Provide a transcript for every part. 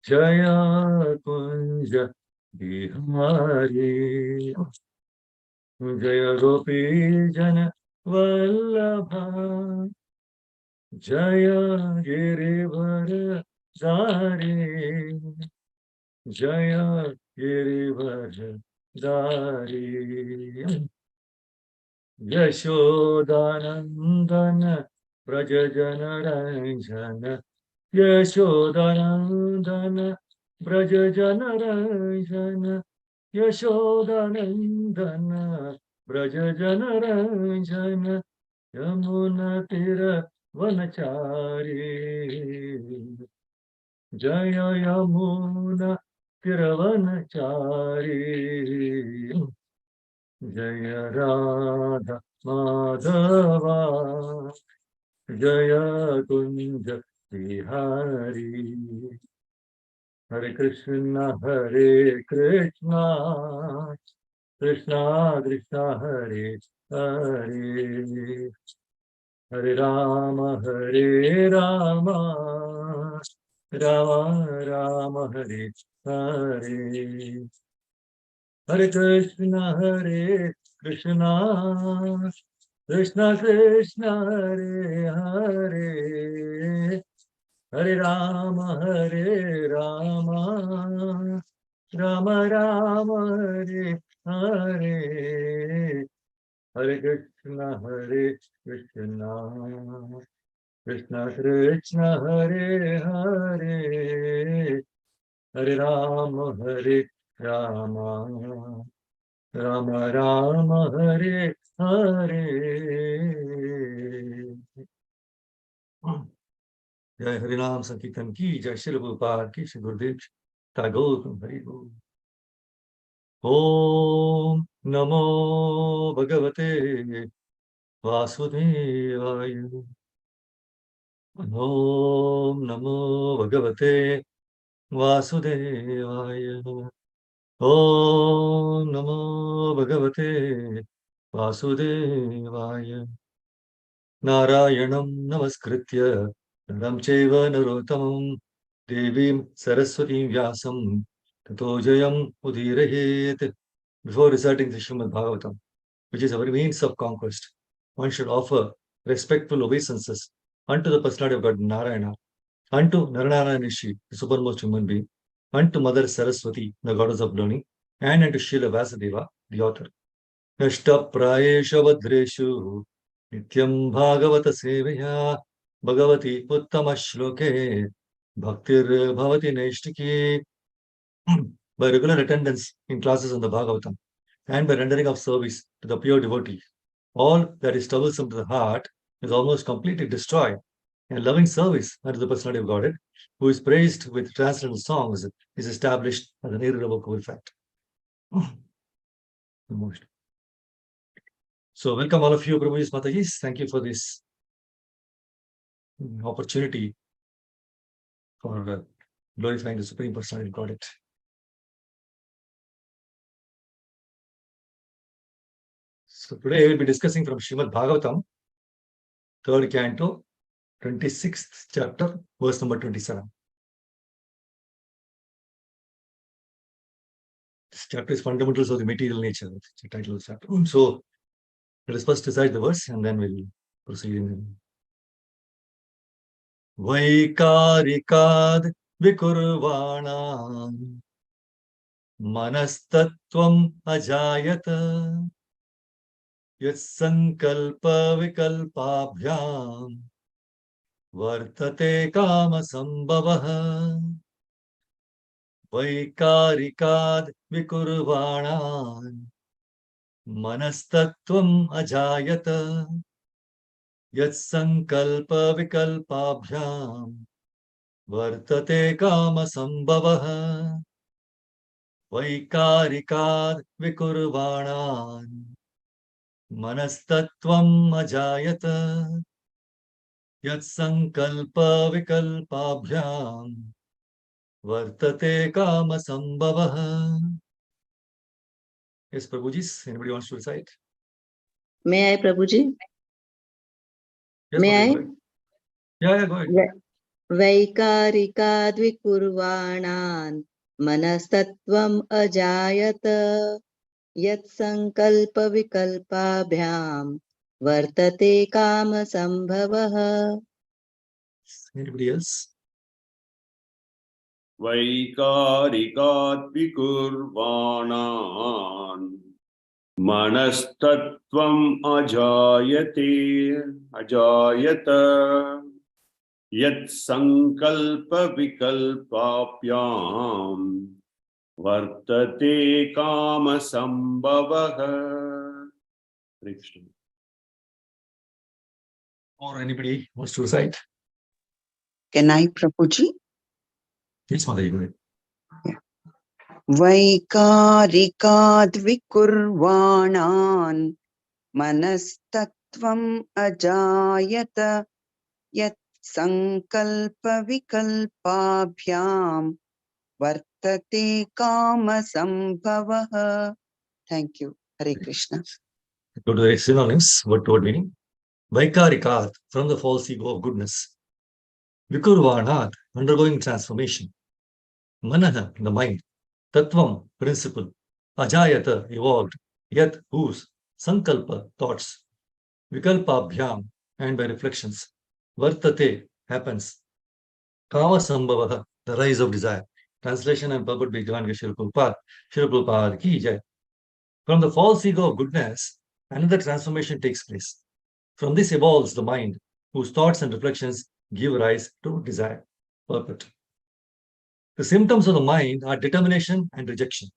Jaya Kunja Bihari, Jaya Gopi Jana Vallabha, Jaya Girivara Dari, Jaya Girivara Dari, Yashodanandana Brajajana Ranjana, Yashodanandana Brajajana Ranjana, Yashodanandana Brajajana Ranjana, Yamuna Tira Vanachari, Jaya Yamuna Tira Vanachari, Jaya Radha Madhava, Jaya Kunja Bihari, Hare Krishna, Krishna Krishna, Hare Hare, Hare Rama, Rama Rama, Hare Hare. Hare Krishna, Krishna Krishna, Hare Hare, Hare Rama, Rama Rama, Hare Hare, Hare Krishna, Krishna Krishna Krishna, Hare Hare, Hare Rama, Rama Rama Rama, Hare Hare. Jai Harinam Sankirtan ki, Jai Shri Prabhupada ki, Shri Gurudev Tagore Hari Bol. Om Namo Bhagavate Vasudevaya. Om Namo Bhagavate Vasudevaya. Om Namo Bhagavate Vasudevaya. Narayanam Namaskritya Naram Chaiva Narottamam Devim Saraswati Vyasam Tato Jayam Udirayet. Before reciting the Srimad Bhagavatam, which is our means of conquest, one should offer respectful obeisances unto the personality of God Narayana, unto Naranarayana Rishi, the supermost human being, unto Mother Saraswati, the goddess of learning, and unto Srila Vyasadeva, the author. Nashta Prayesha Vadreshu Nityam Bhagavata Sevaya Bhagavati Uttama Shloke Bhaktir Bhavati Naishtiki. By regular attendance in classes on the Bhagavatam and by rendering of service to the pure devotee, all that is troublesome to the heart is almost completely destroyed, and loving service unto the personality of Godhead, who is praised with transcendental songs, is established as an irrevocable fact. So, welcome all of you, Prabhuji's Matajis. Thank you for this opportunity for glorifying the Supreme Personality of Godhead. So, today we will be discussing from Srimad Bhagavatam, 3rd canto, 26th chapter, verse number 27. This chapter is fundamentals of the material nature, the title of the chapter. So, let us first recite the verse and then we'll proceed in. Vaikarikad vikurvanam manastatvam ajayata yatsankalpa vikalpabhyam vartate kama sambhavah. Vaikarikad vikurvanam manastatvam ajayata yatsankalpa vikalpabhyam vartate kama sambhavah. Vaikarikad vikurvanan manastatvam ajayata yatsankalpa vikalpabhyam vartate kama sambhavah. Yes, Prabhuji, anybody wants to recite? May I, Prabhuji? Yes, May I? Yeah, go ahead. वैकारिकाद्विकुर्वाणान् मनस्तत्त्वम् अजायत यत्सङ्कल्पविकल्पाभ्यां वर्तते कामसम्भवः. Anybody else? वैकारिकाद्विकुर्वाणान् मनस्तत्त्वम् अजायत यत्सङ्कल्पविकल्पाभ्यां वर्तते कामसम्भवः. Or anybody wants to recite? Can I, Prabhuji? Yes, Mother, go ahead. वैकारिकाद्विकुर्वाणान् मनस्तत्त्वम् अजायत यत् सङ्कल्पविकल्पाभ्यां वर्तते कामसम्भवः. Thank you. Hare Krishna. Go to the synonyms, word to word meaning. Vaikarikat, from the false ego of goodness. Vikurvanat, undergoing transformation. Manaha, the mind. Tattvam, principle. Ajayata, evolved. Yat, whose. Sankalpa, thoughts. Vikalpabhyam, and by reflections. Vartate, happens. Kama Sambhavaha, the rise of desire. Translation and purport by Divine Shri Prabhupada. Shri Prabhupada ki jai. From the false ego of goodness, another transformation takes place. From this evolves the mind, whose thoughts and reflections give rise to desire. Purport. The symptoms of the mind are determination and rejection,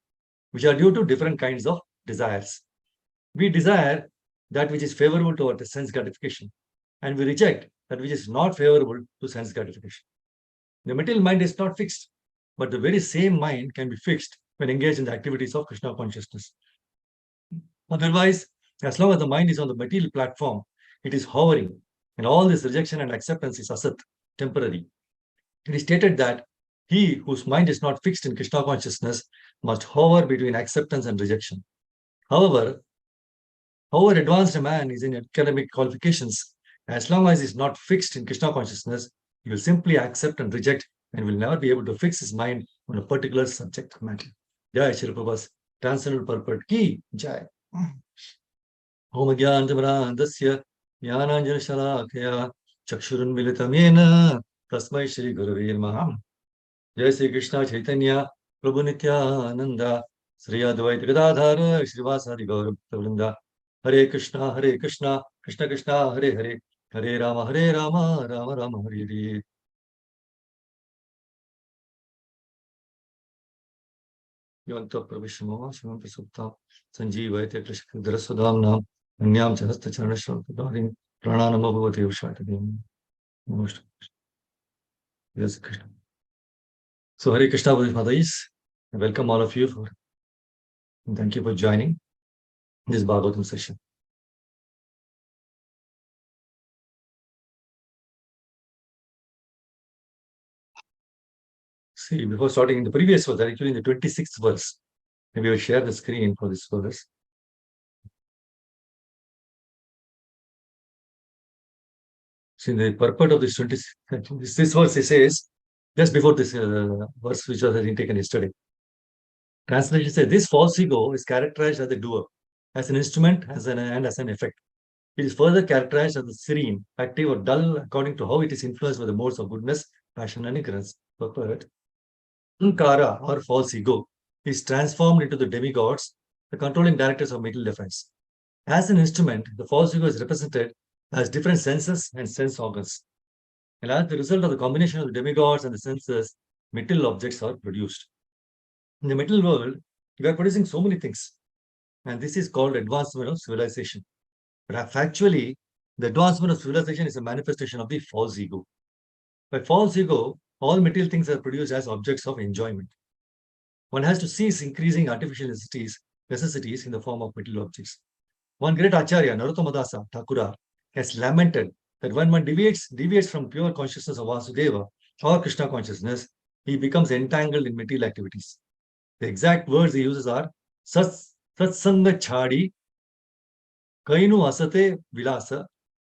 which are due to different kinds of desires. We desire that which is favorable to our sense gratification, and we reject that which is not favorable to sense gratification. The material mind is not fixed, but the very same mind can be fixed when engaged in the activities of Krishna consciousness. Otherwise, as long as the mind is on the material platform, it is hovering, and all this rejection and acceptance is asat, temporary. It is stated that he whose mind is not fixed in Krishna consciousness must hover between acceptance and rejection. However advanced a man is in academic qualifications, as long as he is not fixed in Krishna consciousness, he will simply accept and reject and will never be able to fix his mind on a particular subject matter. Jai Shri Prabhupada's transcendental purport ki jai. Om Gyanandasya Jnananjana Shalakaya Chakshurunmilitam Yena Tasmai Shri Gurave Namaha. Jai Shri Krishna Chaitanya Prabhu Nityananda Sri Advaita Gadadhara Srivasadi Gaura Vrinda. Hare Krishna, Krishna Krishna, Hare Hare, Hare Rama, Rama Rama, Hare Hare. Yanta Pravishmama, Shimanta Supta, Sanjeevayate Krishna Sudamna, Anyam Chahasta Chanashram, Prananama Bhavati Ushatadim. Yes, Krishna. So, Hare Krishna, Madais, I welcome all of you and thank you for joining this Bhagavatam session. See, before starting in the previous verse, actually in the 26th verse, maybe we'll share the screen for this verse. See, the purport of this 26th, this verse, it says, just before this verse, which was taken yesterday. Translation says, this false ego is characterized as a doer, as an instrument, and as an effect. It is further characterized as a serene, active, or dull, according to how it is influenced by the modes of goodness, passion, and ignorance. Purport. Ankara, or false ego, is transformed into the demigods, the controlling directors of material affairs. As an instrument, the false ego is represented as different senses and sense organs. And as the result of the combination of the demigods and the senses, material objects are produced. In the material world, we are producing so many things. And this is called advancement of civilization. But factually, the advancement of civilization is a manifestation of the false ego. By false ego, all material things are produced as objects of enjoyment. One has to cease increasing artificial necessities in the form of material objects. One great Acharya, Narottamadaasa Thakura, has lamented that when one deviates from pure consciousness of Vasudeva or Krishna consciousness, he becomes entangled in material activities. The exact words he uses are Satsanga Chadi Kainu Asate Vilasa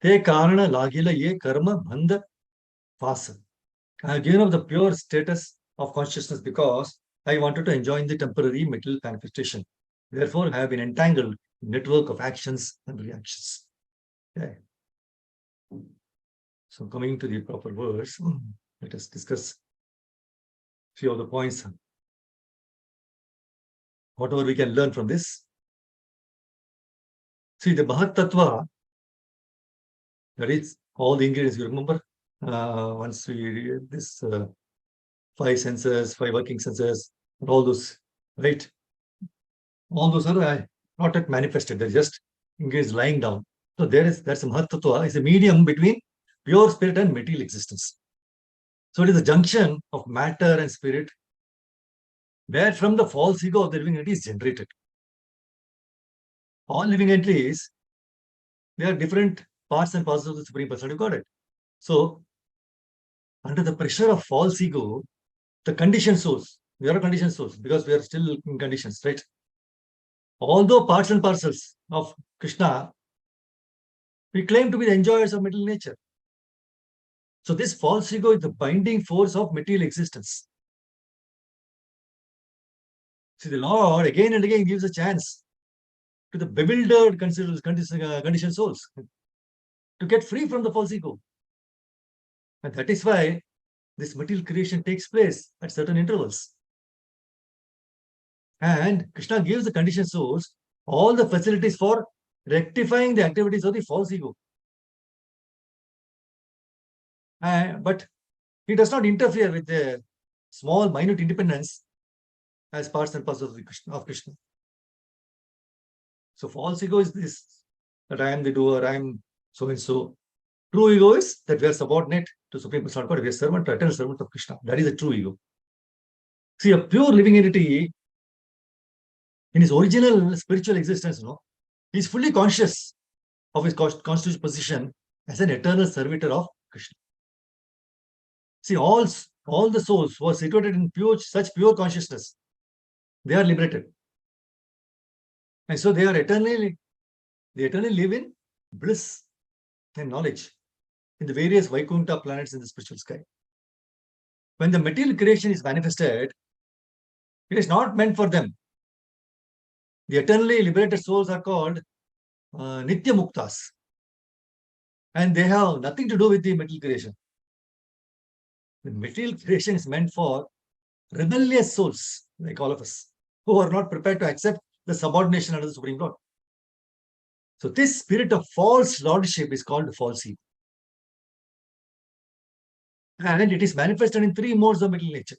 Te Karana Lagila Ye Karma Bhanda Fasa. I have given up the pure status of consciousness because I wanted to enjoy the temporary material manifestation. Therefore, I have been entangled in a network of actions and reactions. Okay. So coming to the proper words, let us discuss few of the points. Whatever we can learn from this. See, the Mahat Tattva, that is all the ingredients. You remember, once we read this 5 senses, 5 working senses, and all those, right? All those are not yet manifested. They're just ingredients lying down. So that's a Mahat Tattva, is a medium between pure spirit and material existence. So it is the junction of matter and spirit, where from the false ego of the living entity is generated. All living entities, they are different parts and parcels of the Supreme Personality of Godhead. So, under the pressure of false ego, the conditioned souls, we are a conditioned souls because we are still in conditions, right? Although parts and parcels of Krishna, we claim to be the enjoyers of material nature. So, this false ego is the binding force of material existence. See, the Lord again and again gives a chance to the bewildered conditioned souls to get free from the false ego. And that is why this material creation takes place at certain intervals. And Krishna gives the conditioned souls all the facilities for rectifying the activities of the false ego. But he does not interfere with the small, minute independence as parts and parcels of Krishna. So false ego is this, that I am the doer, I am so and so. True ego is that we are subordinate to Supreme Personality of God, we are servant, eternal servant of Krishna. That is the true ego. See, a pure living entity in his original spiritual existence, he is fully conscious of his constitutional position as an eternal servitor of Krishna. See, all the souls who are situated in such pure consciousness, they are liberated. And so they eternally live in bliss and knowledge in the various Vaikuntha planets in the spiritual sky. When the material creation is manifested, it is not meant for them. The eternally liberated souls are called Nitya Muktas. And they have nothing to do with the material creation. The material creation is meant for rebellious souls, like all of us, who are not prepared to accept the subordination under the Supreme Lord. So this spirit of false lordship is called false ego. And it is manifested in 3 modes of material nature.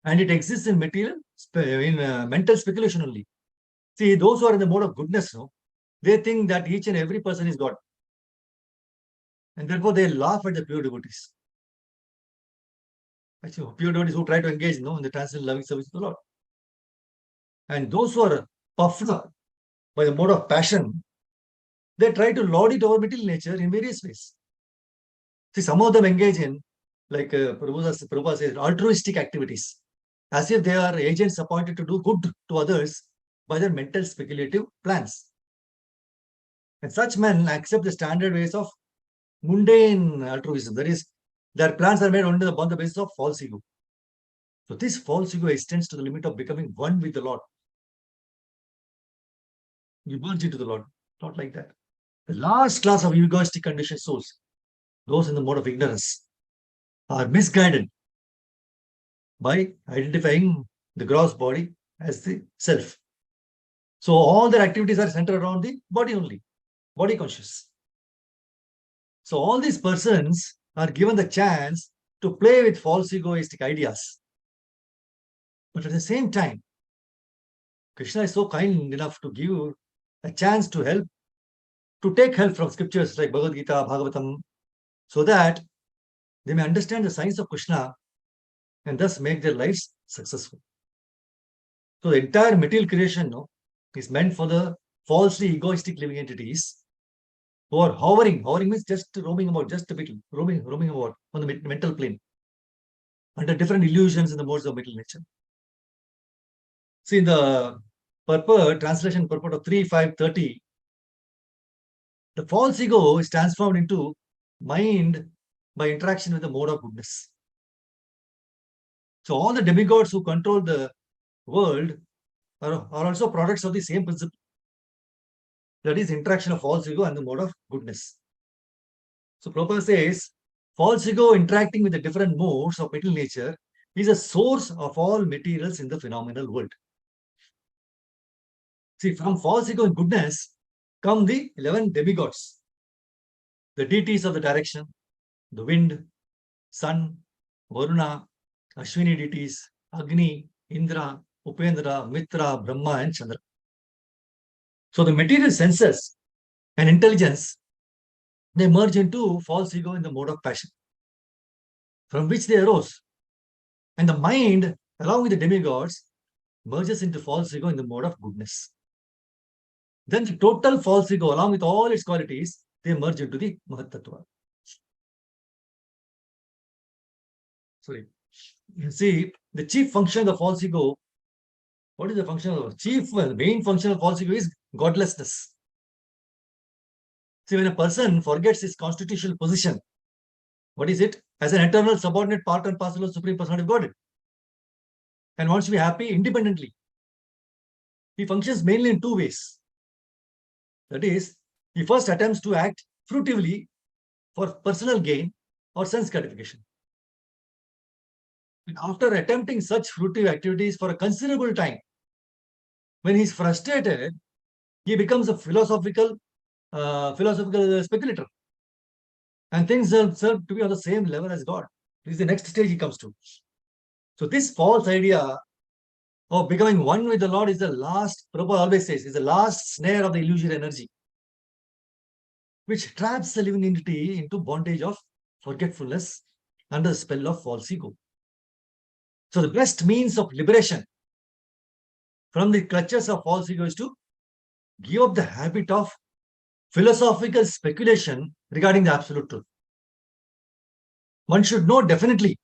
And it exists in mental speculation only. See, those who are in the mode of goodness, they think that each and every person is God. And therefore they laugh at the pure devotees. Actually, pure devotees who try to engage in the transcendental loving service of the Lord. And those who are puffed up by the mode of passion, they try to lord it over material nature in various ways. See, some of them engage in, like Prabhupada says, altruistic activities, as if they are agents appointed to do good to others by their mental speculative plans. And such men accept the standard ways of mundane altruism. That is, their plans are made only upon the basis of false ego. So this false ego extends to the limit of becoming one with the Lord. You merge into the Lord. Not like that. The last class of egoistic conditioned souls, those in the mode of ignorance, are misguided by identifying the gross body as the self. So all their activities are centered around the body only, body conscious. So all these persons are given the chance to play with false egoistic ideas. But at the same time, Krishna is so kind enough to give a chance to take help from scriptures like Bhagavad Gita, Bhagavatam, so that they may understand the science of Krishna and thus make their lives successful. So the entire material creation is meant for the falsely egoistic living entities who are hovering. Hovering means just roaming about, just a bit, roaming about on the mental plane under different illusions in the modes of material nature. See, in the translation purport of 3.5.30, the false ego is transformed into mind by interaction with the mode of goodness. So all the demigods who control the world are also products of the same principle. That is interaction of false ego and the mode of goodness. So Prabhupada says, false ego interacting with the different modes of material nature is a source of all materials in the phenomenal world. See, from false ego and goodness come the 11 demigods, the deities of the direction, the wind, sun, Varuna, Ashwini deities, Agni, Indra, Upendra, Mitra, Brahma, and Chandra. So the material senses and intelligence, they merge into false ego in the mode of passion, from which they arose. And the mind, along with the demigods, merges into false ego in the mode of goodness. Then the total false ego, along with all its qualities, they merge into the Mahatattva. Sorry. You see, the chief function of the false ego, what is the function of the main function of false ego is godlessness. See, when a person forgets his constitutional position, what is it? As an eternal subordinate part and parcel of Supreme Personality of Godhead, and wants to be happy independently, he functions mainly in two ways. That is, he first attempts to act fruitively for personal gain or sense gratification. And after attempting such fruitive activities for a considerable time, when he is frustrated, he becomes a philosophical speculator. And things serve to be on the same level as God. This is the next stage he comes to. So this false idea of becoming one with the Lord is the last, Prabhupada always says, is the last snare of the illusory energy, which traps the living entity into bondage of forgetfulness under the spell of false ego. So the best means of liberation from the clutches of false ego is to give up the habit of philosophical speculation regarding the absolute truth. One should know definitely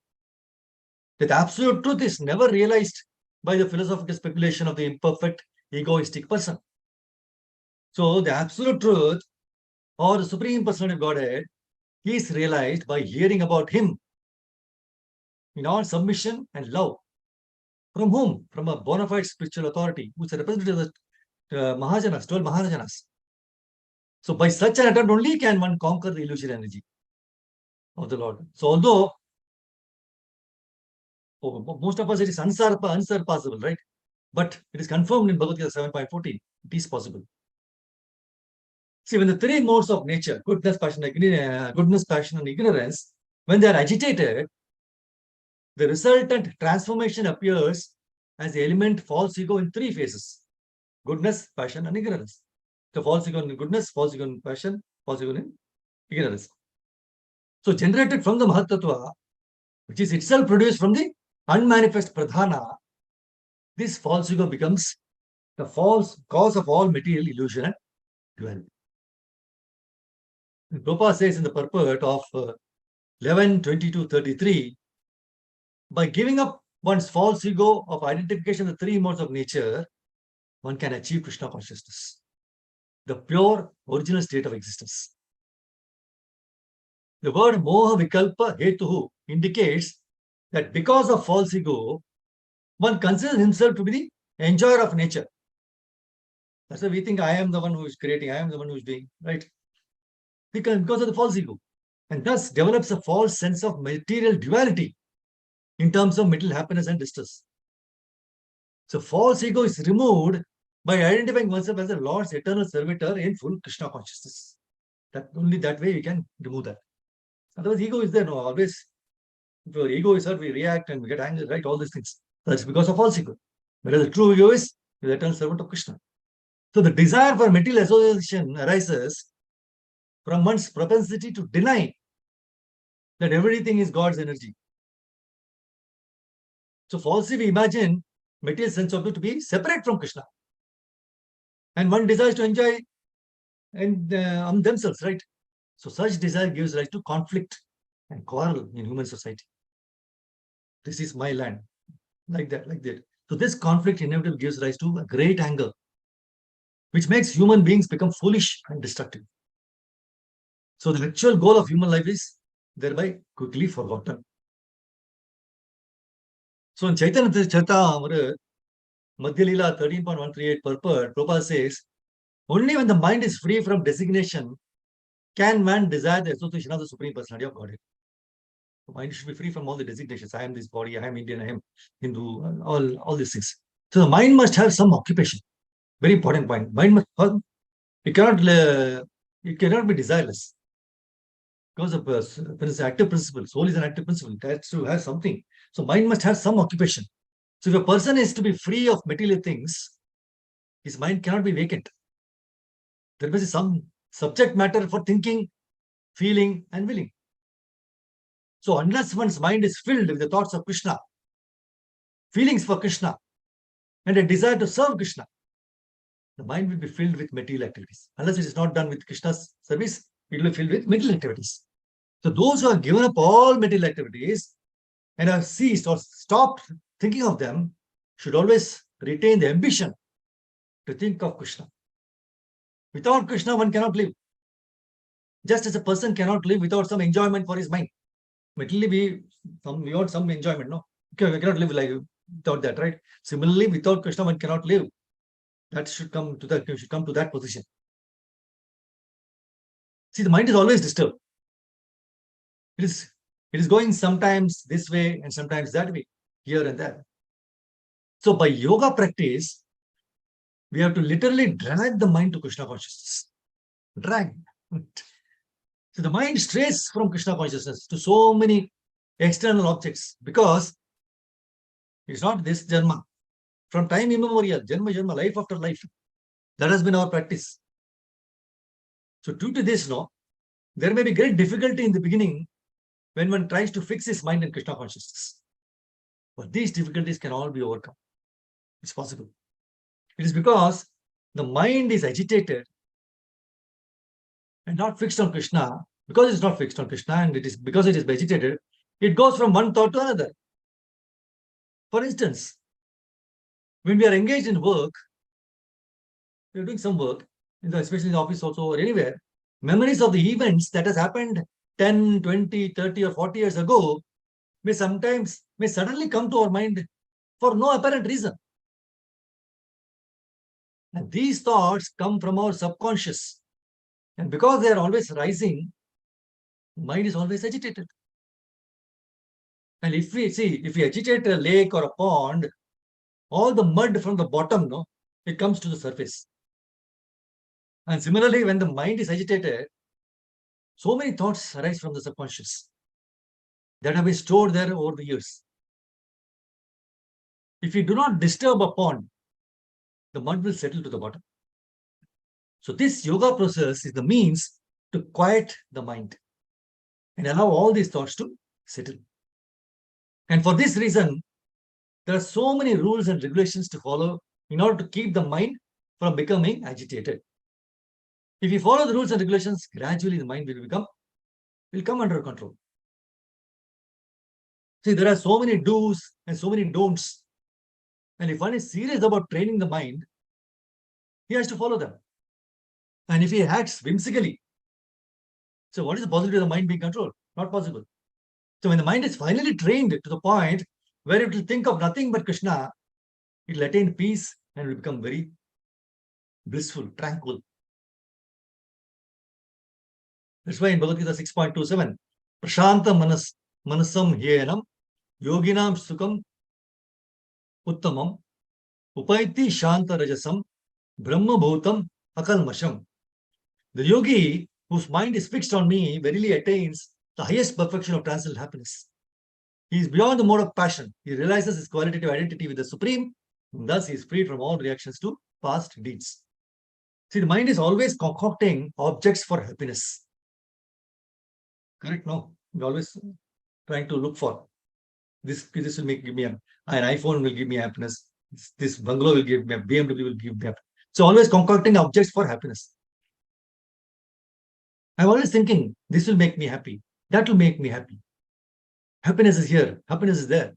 that absolute truth is never realized by the philosophical speculation of the imperfect, egoistic person. So the absolute truth or the Supreme Personality of Godhead is realized by hearing about Him in all submission and love. From whom? From a bona fide spiritual authority, who is a representative of the Mahajanas, 12 Mahajanas. So by such an attempt only can one conquer the illusory energy of the Lord. So although most of us it is unsurpassable, right? But it is confirmed in Bhagavad Gita 7.14. It is possible. See, when the three modes of nature, goodness, passion, and ignorance, when they are agitated, the resultant transformation appears as the element false ego in three phases: goodness, passion, and ignorance. The false ego in goodness, false ego in passion, false ego in ignorance. So generated from the Mahatattva, which is itself produced from the unmanifest Pradhana, this false ego becomes the false cause of all material illusion and duality. Prabhupada says in the purport of 11:22:33, by giving up one's false ego of identification of the three modes of nature, one can achieve Krishna consciousness, the pure original state of existence. The word moha vikalpa hetuhu indicates that because of false ego, one considers himself to be the enjoyer of nature. That's why we think I am the one who is creating, I am the one who is doing, right? Because of the false ego, and thus develops a false sense of material duality in terms of material happiness and distress. So false ego is removed by identifying oneself as the Lord's eternal servitor in full Krishna consciousness. That only that way you can remove that. Otherwise, ego is there. No, always. If your ego is hurt, we react and we get angry, right? All these things. That's because of false ego. Whereas the true ego is the eternal servant of Krishna. So the desire for material association arises from one's propensity to deny that everything is God's energy. So falsely we imagine material sense object to be separate from Krishna. And one desires to enjoy on themselves, right? So such desire gives rise to conflict and quarrel in human society. This is my land, like that, like that. So this conflict inevitably gives rise to a great anger, which makes human beings become foolish and destructive. So the actual goal of human life is thereby quickly forgotten. So in Chaitanya Charitamrita, Madhya Leela 13.138 purport, Prabhupada says, only when the mind is free from designation can man desire the association of the Supreme Personality of Godhead. The mind should be free from all the designations. I am this body, I am Indian, I am Hindu, all these things. So the mind must have some occupation. Very important point. Mind must, it cannot be desireless. Because of the active principle, soul is an active principle. It has to have something. So mind must have some occupation. So if a person is to be free of material things, his mind cannot be vacant. There must be some subject matter for thinking, feeling, and willing. So unless one's mind is filled with the thoughts of Krishna, feelings for Krishna, and a desire to serve Krishna, the mind will be filled with material activities. Unless it is not done with Krishna's service, it will be filled with material activities. So those who have given up all material activities and have ceased or stopped thinking of them should always retain the ambition to think of Krishna. Without Krishna, one cannot live. Just as a person cannot live without some enjoyment for his mind. Materially, we want some enjoyment, no? Okay, we cannot live like without that, right? Similarly, without Krishna, one cannot live. That should come to that position. See, the mind is always disturbed. It is going sometimes this way and sometimes that way, here and there. So by yoga practice, we have to literally drag the mind to Krishna consciousness. Drag. So the mind strays from Krishna consciousness to so many external objects because it's not this Janma. From time immemorial, Janma, life after life, that has been our practice. So due to this, there may be great difficulty in the beginning when one tries to fix his mind in Krishna consciousness. But these difficulties can all be overcome. It's possible. It is because the mind is agitated and not fixed on Krishna. Because it's not fixed on Krishna and it is because it is agitated, it goes from one thought to another. For instance, when we are engaged in work, we are doing some work, especially in the office also or anywhere, memories of the events that has happened 10, 20, 30 or 40 years ago may suddenly come to our mind for no apparent reason. And these thoughts come from our subconscious. And because they are always rising, mind is always agitated. And if we agitate a lake or a pond, all the mud from the bottom, it comes to the surface. And similarly, when the mind is agitated, so many thoughts arise from the subconscious that have been stored there over the years. If you do not disturb a pond, the mud will settle to the bottom. So this yoga process is the means to quiet the mind and allow all these thoughts to settle. And for this reason, there are so many rules and regulations to follow in order to keep the mind from becoming agitated. If you follow the rules and regulations, gradually the mind will come under control. See, there are so many do's and so many don'ts. And if one is serious about training the mind, he has to follow them. And if he acts whimsically, so what is the possibility of the mind being controlled? Not possible. So when the mind is finally trained to the point where it will think of nothing but Krishna, it will attain peace and will become very blissful, tranquil. That's why in Bhagavad Gita 6.27, Prashanta manasam hyenam yoginam sukham uttamam upaiti shanta rajasam brahma bhutam akalmasham. The yogi whose mind is fixed on me verily attains the highest perfection of transcendental happiness. He is beyond the mode of passion. He realizes his qualitative identity with the Supreme, and thus he is free from all reactions to past deeds. See, the mind is always concocting objects for happiness. Correct? No, we're always trying to look for this will give me an iPhone will give me happiness. This bungalow will give me a BMW will give me happiness. So always concocting objects for happiness. I'm always thinking this will make me happy. That will make me happy. Happiness is here. Happiness is there.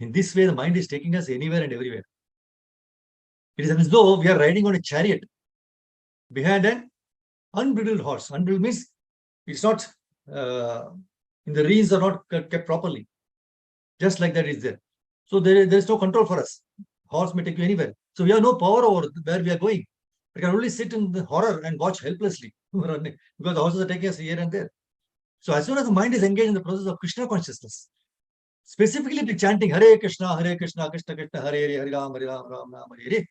In this way, the mind is taking us anywhere and everywhere. It is as though we are riding on a chariot behind an unbridled horse. Unbridled means it's not in the reins are not kept properly. Just like that is there. So there is no control for us. Horse may take you anywhere. So we have no power over where we are going. We can only sit in the horror and watch helplessly because the horses are taking us here and there. So as soon as the mind is engaged in the process of Krishna consciousness, specifically by chanting Hare Krishna, Krishna Krishna, Hare Hare, Hare Ram, Ram Ram, Hare Hare,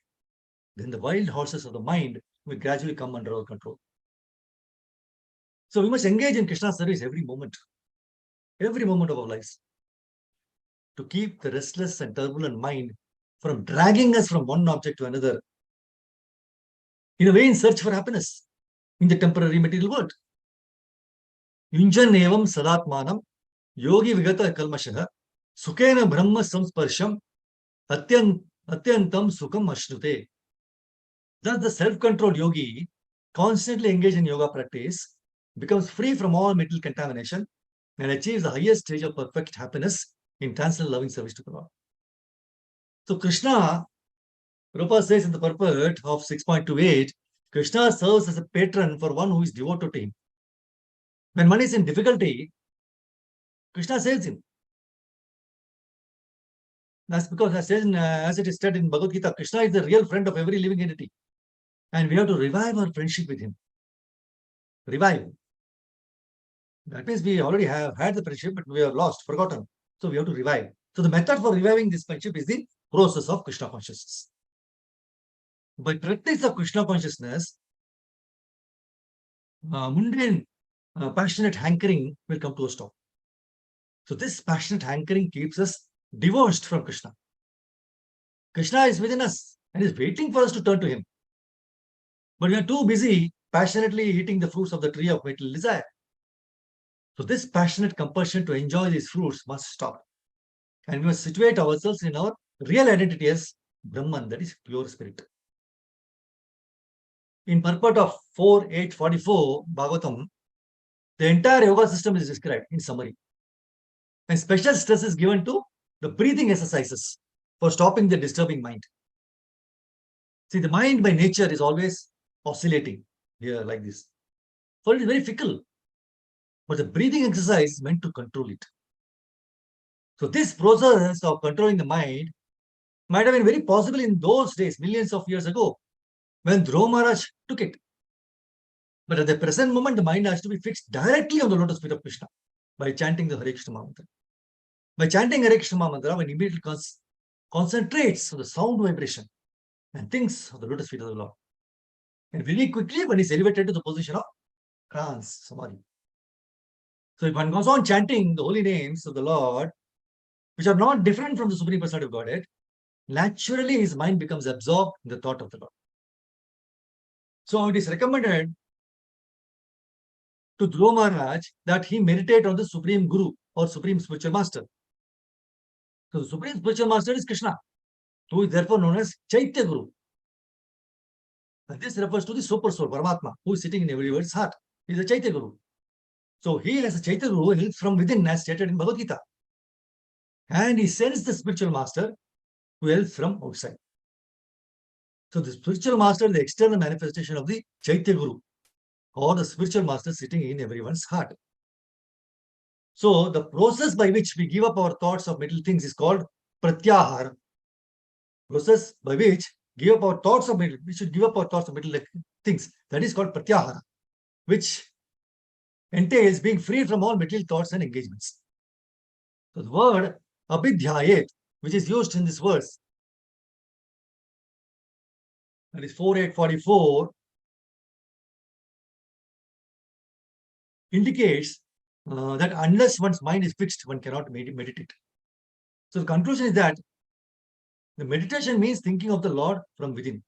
then the wild horses of the mind will gradually come under our control. So we must engage in Krishna service every moment of our lives, to keep the restless and turbulent mind from dragging us from one object to another, in a way in search for happiness in the temporary material world. Yunjan evam sadatmanam yogi vigata kalmashaha sukena brahma samsparsham atyantam sukham ashnute. Thus the self-controlled yogi, constantly engaged in yoga practice, becomes free from all mental contamination and achieves the highest stage of perfect happiness in transcendental loving service to the Lord. So Krishna, Prabhupada says in the purport of 6.28, Krishna serves as a patron for one who is devoted to him. When one is in difficulty, Krishna saves him. That's because, as it is said in Bhagavad Gita, Krishna is the real friend of every living entity. And we have to revive our friendship with him. Revive. That means we already have had the friendship, but we have lost, forgotten. So we have to revive. So the method for reviving this friendship is the process of Krishna consciousness. By practice of Krishna consciousness, mundane, passionate hankering will come to a stop. So this passionate hankering keeps us divorced from Krishna. Krishna is within us and is waiting for us to turn to him. But we are too busy passionately eating the fruits of the tree of material desire. So this passionate compulsion to enjoy these fruits must stop. And we must situate ourselves in our real identity as Brahman, that is pure spirit. In purport of 4.8.44 Bhagavatam, the entire yoga system is described in summary. And special stress is given to the breathing exercises for stopping the disturbing mind. See, the mind by nature is always oscillating here like this. For it is very fickle. But the breathing exercise is meant to control it. So this process of controlling the mind might have been very possible in those days, millions of years ago, when Dhruva Maharaj took it. But at the present moment, the mind has to be fixed directly on the lotus feet of Krishna by chanting the Hare Krishna mantra. By chanting Hare Krishna mantra, one immediately concentrates on the sound vibration and thinks of the lotus feet of the Lord. And very quickly, one is elevated to the position of trance, samadhi. So if one goes on chanting the holy names of the Lord, which are not different from the Supreme Personality of Godhead, naturally his mind becomes absorbed in the thought of the Lord. So it is recommended to Dhruva Maharaj that he meditate on the Supreme Guru or Supreme Spiritual Master. So the Supreme Spiritual Master is Krishna, who is therefore known as Chaitya Guru. And this refers to the Super Soul, Paramatma, who is sitting in everyone's heart. He is a Chaitya Guru. So he, as a Chaitya Guru, helps from within, as stated in Bhagavad Gita. And he sends the spiritual master who helps from outside. So the spiritual master is the external manifestation of the Chaitya Guru, or the spiritual master sitting in everyone's heart. So the process by which we give up our thoughts of material things is called pratyahara. Process by which we should give up our thoughts of material things. That is called pratyahara, which entails being free from all material thoughts and engagements. So the word abhidhyayet, which is used in this verse, that is 4.8.44, indicates that unless one's mind is fixed, one cannot meditate. So the conclusion is that the meditation means thinking of the Lord from within.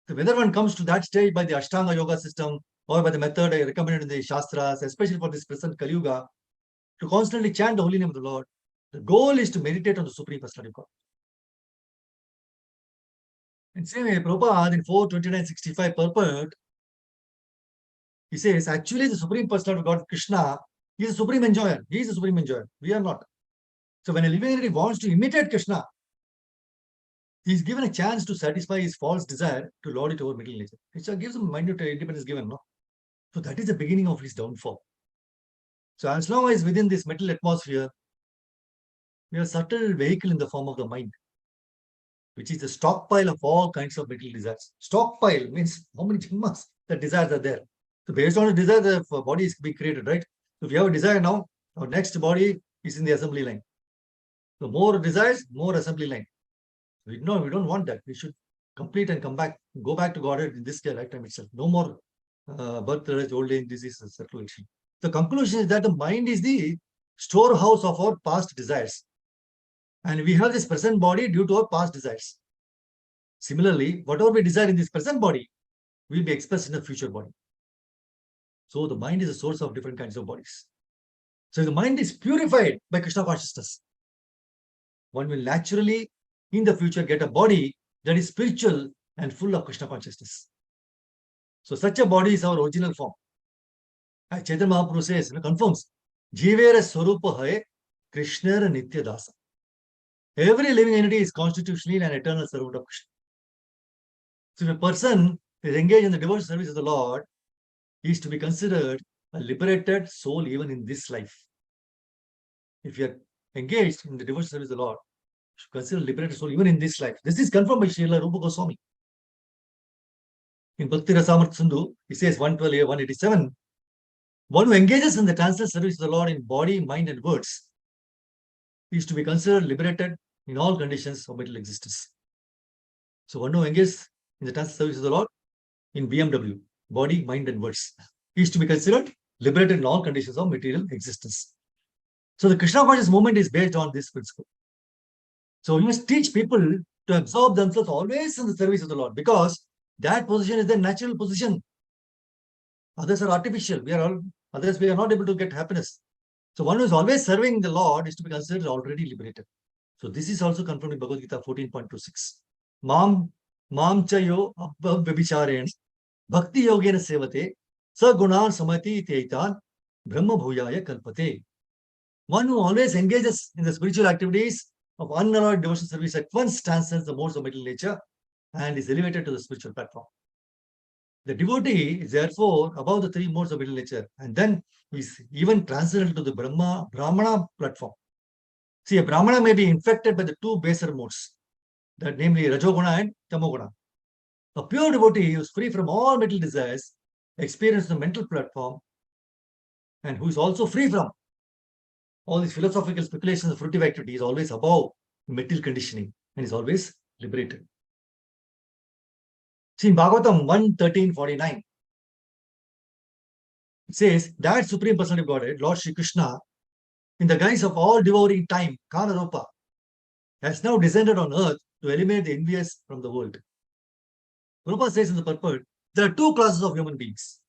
So whether one comes to that stage by the Ashtanga yoga system or by the method I recommended in the Shastras, especially for this present Kali Yuga, to constantly chant the holy name of the Lord, the goal is to meditate on the Supreme Personality of God. In same way, Prabhupada in 4.29.65 purport, he says, actually the Supreme Personality of God, Krishna, he is a supreme enjoyer. He is a supreme enjoyer. We are not. So when a living entity wants to imitate Krishna, he is given a chance to satisfy his false desire to lord it over material nature. It gives him minute independence given, no? So that is the beginning of his downfall. So as long as within this mental atmosphere, we have a subtle vehicle in the form of the mind, which is the stockpile of all kinds of mental desires. Stockpile means how many jnanmas that desires are there. So based on the desire, the body is being created, right? So if you have a desire now, our next body is in the assembly line. So more desires, more assembly line. We don't want that. We should complete and come back, go back to Godhead in this lifetime itself. No more birth, old age, disease, circulation. The conclusion is that the mind is the storehouse of our past desires. And we have this present body due to our past desires. Similarly, whatever we desire in this present body will be expressed in the future body. So the mind is a source of different kinds of bodies. So the mind is purified by Krishna consciousness. One will naturally, in the future, get a body that is spiritual and full of Krishna consciousness. So such a body is our original form. As Chaitanya Mahaprabhu says, confirms, Jivera Swarupa Hai Krishna Nitya Dasa. Every living entity is constitutionally an eternal servant of Krishna. So if a person is engaged in the devotional service of the Lord, he is to be considered a liberated soul even in this life. If you are engaged in the devotional service of the Lord, you should consider a liberated soul even in this life. This is confirmed by Srila Rupa Goswami. In Bhakti Rasamrita Sindhu, he says 112, 187, one who engages in the transcendental service of the Lord in body, mind, and words is to be considered liberated in all conditions of material existence. So one who engages in the transcendental service of the Lord in BMW, body, mind, and words, is to be considered liberated in all conditions of material existence. So the Krishna conscious movement is based on this principle. So we must teach people to absorb themselves always in the service of the Lord, because that position is their natural position. Others are artificial. Others we are not able to get happiness. So one who is always serving the Lord is to be considered already liberated. So this is also confirmed in Bhagavad Gita 14.26. Mam chayo abhabhyabhichareణ bhakti yogena sevate sagunan samati teitan brahma bhuyaya kalpate. One who always engages in the spiritual activities of unalloyed devotional service at once transcends the modes of material nature and is elevated to the spiritual platform. The devotee is therefore above the three modes of material nature, and then is even transcendental to the Brahmana platform. See, a Brahmana may be infected by the two baser modes, that namely Rajoguna and Tamoguna. A pure devotee who is free from all material desires, experiences the mental platform, and who is also free from all these philosophical speculations of fruitive activity, is always above material conditioning and is always liberated. See, in Bhagavatam 1:13-49, it says that Supreme Personality of Godhead, Lord Shri Krishna, in the guise of all devouring time, Kala Rupa, has now descended on earth to eliminate the envious from the world. Rupa says in the purport, there are two classes of human beings,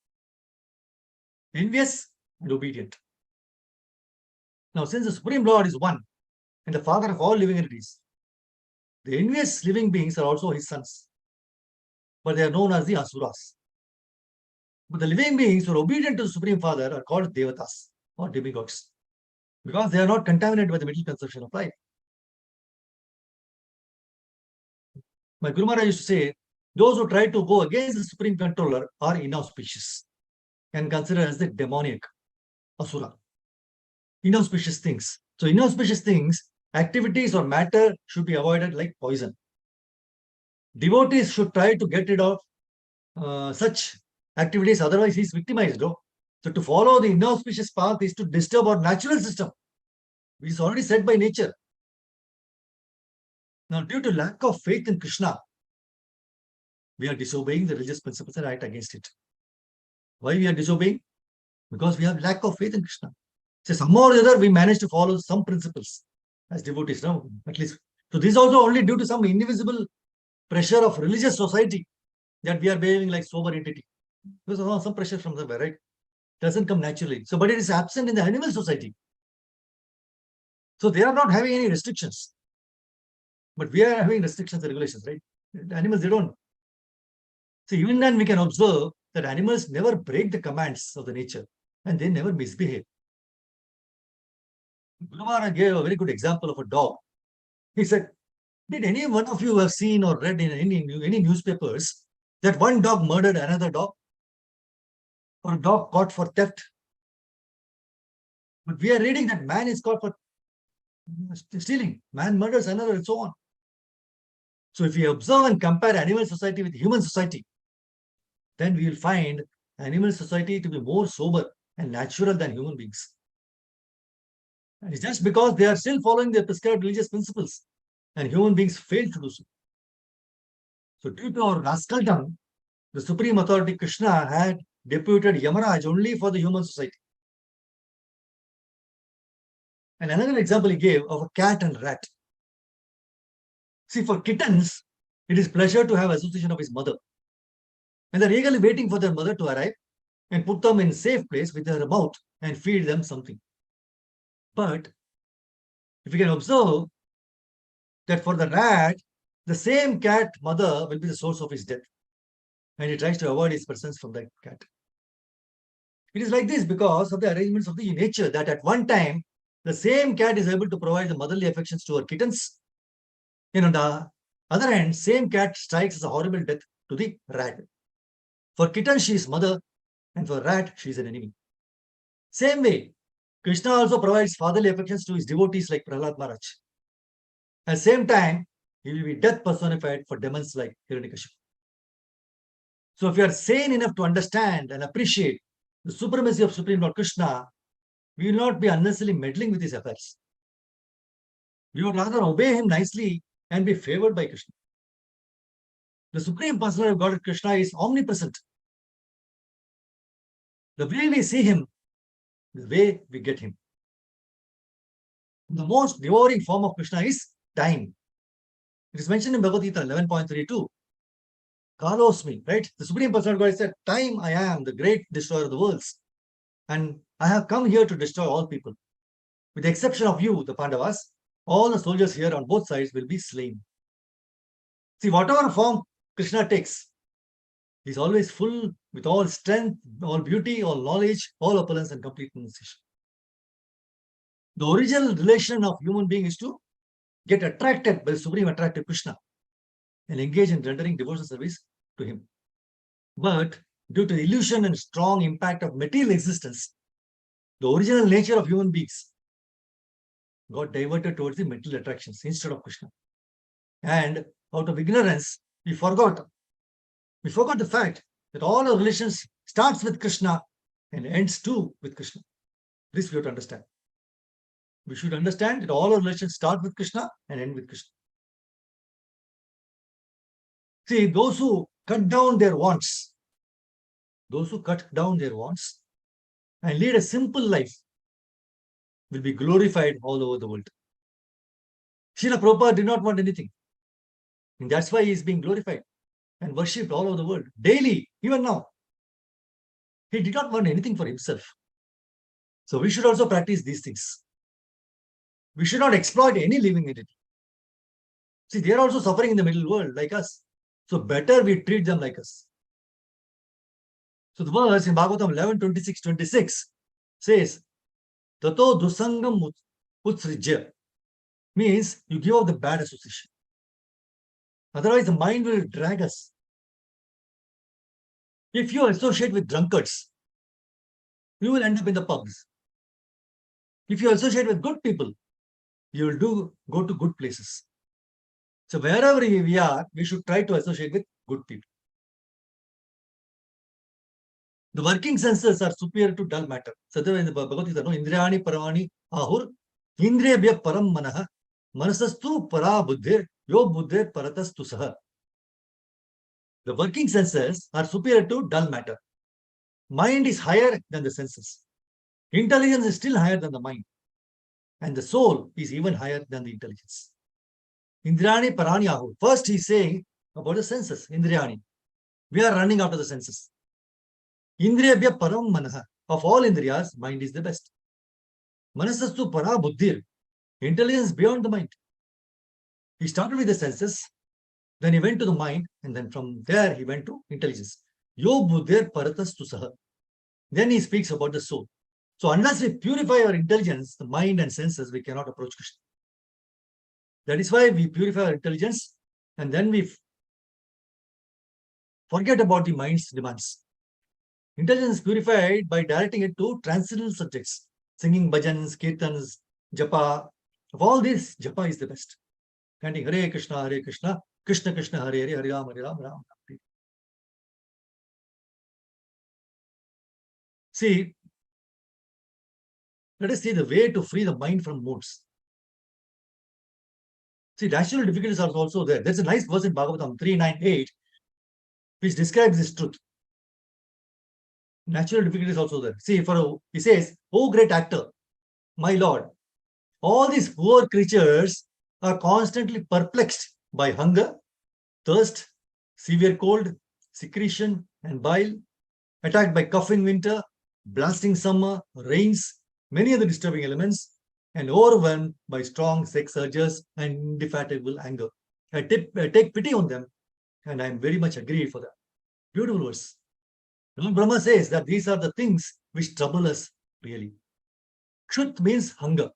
envious and obedient. Now, since the Supreme Lord is one and the father of all living entities, the envious living beings are also his sons, but they are known as the Asuras. But the living beings who are obedient to the Supreme Father are called Devatas or demigods, because they are not contaminated by the material consumption of life. My Guru Maharaj used to say, those who try to go against the Supreme Controller are inauspicious and considered as the demoniac, Asura. Inauspicious things. So inauspicious things, activities or matter should be avoided like poison. Devotees should try to get rid of such activities, otherwise he is victimized. So to follow the inauspicious path is to disturb our natural system, which is already set by nature. Now, due to lack of faith in Krishna, we are disobeying the religious principles and act against it. Why we are disobeying? Because we have lack of faith in Krishna. So somehow or the other, we manage to follow some principles as devotees, no? At least. So this is also only due to some invisible pressure of religious society that we are behaving like sober entity. Because some pressure from somewhere, right? Doesn't come naturally. So, but it is absent in the animal society. So they are not having any restrictions. But we are having restrictions and regulations, right? The animals, they don't. So even then we can observe that animals never break the commands of the nature and they never misbehave. Guru Maharaj gave a very good example of a dog. He said, did any one of you have seen or read in any newspapers that one dog murdered another dog? Or a dog caught for theft? But we are reading that man is caught for stealing, man murders another, and so on. So if we observe and compare animal society with human society, then we will find animal society to be more sober and natural than human beings. And it's just because they are still following their prescribed religious principles, and human beings fail to do so. So due to our rascaldom, the Supreme Authority Krishna had deputed Yamaraj only for the human society. And another example he gave of a cat and rat. See, for kittens, it is pleasure to have association of his mother. And they're eagerly waiting for their mother to arrive and put them in a safe place with her mouth and feed them something. But if you can observe that for the rat, the same cat mother will be the source of his death. And he tries to avoid his presence from that cat. It is like this because of the arrangements of the nature that at one time, the same cat is able to provide the motherly affections to her kittens. And on the other hand, same cat strikes as a horrible death to the rat. For kitten, she is mother, and for rat, she is an enemy. Same way, Krishna also provides fatherly affections to his devotees like Prahlad Maharaj. At the same time, he will be death personified for demons like Hiranyakashipu. So if you are sane enough to understand and appreciate the supremacy of Supreme Lord Krishna, we will not be unnecessarily meddling with his affairs. We would rather obey him nicely and be favored by Krishna. The Supreme Personality of Godhead Krishna is omnipresent. The way we see him, the way we get him. The most devouring form of Krishna is time. It is mentioned in Bhagavad Gita 11.32. Kalosmi, right? The Supreme Personality of God said, time I am, the great destroyer of the worlds. And I have come here to destroy all people. With the exception of you, the Pandavas, all the soldiers here on both sides will be slain. See, whatever form Krishna takes, he is always full with all strength, all beauty, all knowledge, all opulence and complete renunciation. The original relation of human being is to get attracted by the Supreme Attractive Krishna and engage in rendering devotional service to him. But due to the illusion and strong impact of material existence, the original nature of human beings got diverted towards the material attractions instead of Krishna. And out of ignorance, we forgot the fact that all our relations starts with Krishna and ends too with Krishna. This we have to understand. We should understand that all our relations start with Krishna and end with Krishna. See, those who cut down their wants and lead a simple life will be glorified all over the world. Srila Prabhupada did not want anything. And that's why he is being glorified and worshipped all over the world, daily, even now. He did not want anything for himself. So we should also practice these things. We should not exploit any living entity. See, they are also suffering in the middle world like us. So better we treat them like us. So the verse in Bhagavatam 11:26 says, Tato dusangam utsrijya, means you give up the bad association. Otherwise, the mind will drag us. If you associate with drunkards, you will end up in the pubs. If you associate with good people, you will go to good places. So wherever we are, we should try to associate with good people. The working senses are superior to dull matter. So in the Bhagavad Gita, no, Indriyani paramani ahur, indriyabhya param manaha, manasastu para buddhir, yo buddhir paratastu saha. The working senses are superior to dull matter. Mind is higher than the senses. Intelligence is still higher than the mind. And the soul is even higher than the intelligence. Indriyani parani ahur. First he's saying about the senses, Indriyani. We are running after the senses. Indriyabhya param manaha. Of all Indriyas, mind is the best. Manasastu para buddhir. Intelligence beyond the mind. He started with the senses, then he went to the mind, and then from there he went to intelligence. Yo buddhir paratastu saha. Then he speaks about the soul. So unless we purify our intelligence, the mind and senses, we cannot approach Krishna. That is why we purify our intelligence and then we forget about the mind's demands. Intelligence is purified by directing it to transcendental subjects Singing bhajans, kirtans, japa. Of all this, japa is the best. Chanting Hare Krishna, Krishna Krishna, Hare Hare, Hare Ram, Hare Ram, Ram Ram. See, let us see the way to free the mind from moods. See, natural difficulties are also there. There's a nice verse in Bhagavatam 398 which describes this truth. Natural difficulties also there. See, he says, "Oh great actor, my lord, all these poor creatures are constantly perplexed by hunger, thirst, severe cold, secretion, and bile, attacked by cough in winter, blasting summer, rains, many other disturbing elements, and overwhelmed by strong sex urges and indefatigable anger. I take pity on them, and I am very much aggrieved for that." Beautiful verse. Lord Brahma says that these are the things which trouble us really. Kshut means hunger.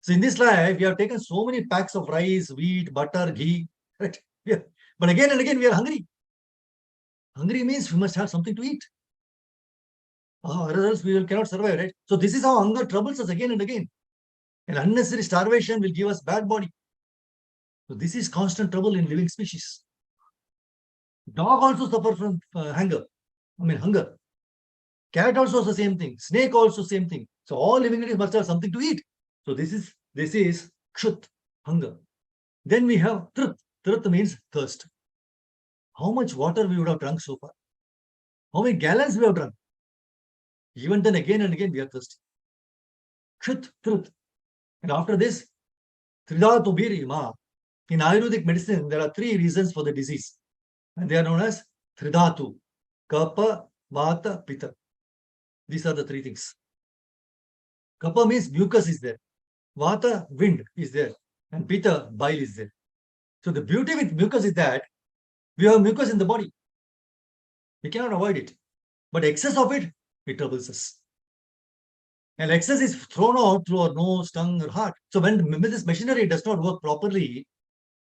So in this life, we have taken so many packs of rice, wheat, butter, ghee, right? Yeah. But again and again, we are hungry. Hungry means we must have something to eat. Or else we cannot survive, right? So this is how hunger troubles us again and again. And unnecessary starvation will give us bad body. So this is constant trouble in living species. Dog also suffers from hunger. Cat also the same thing. Snake also same thing. So all living entities must have something to eat. So this is kshut, hunger. Then we have truth. Truth means thirst. How much water we would have drunk so far? How many gallons we have drunk? Even then again and again we are thirsty. Kshut, truth. And after this, tridhatu birima. In Ayurvedic medicine, there are 3 reasons for the disease. And they are known as tridhatu. Kapha, vata, pitta. These are the 3 things. Kapha means mucus is there. Vata, wind is there. And pitta, bile is there. So the beauty with mucus is that we have mucus in the body. We cannot avoid it. But excess of it, it troubles us. And excess is thrown out through our nose, tongue, or heart. So when this machinery does not work properly,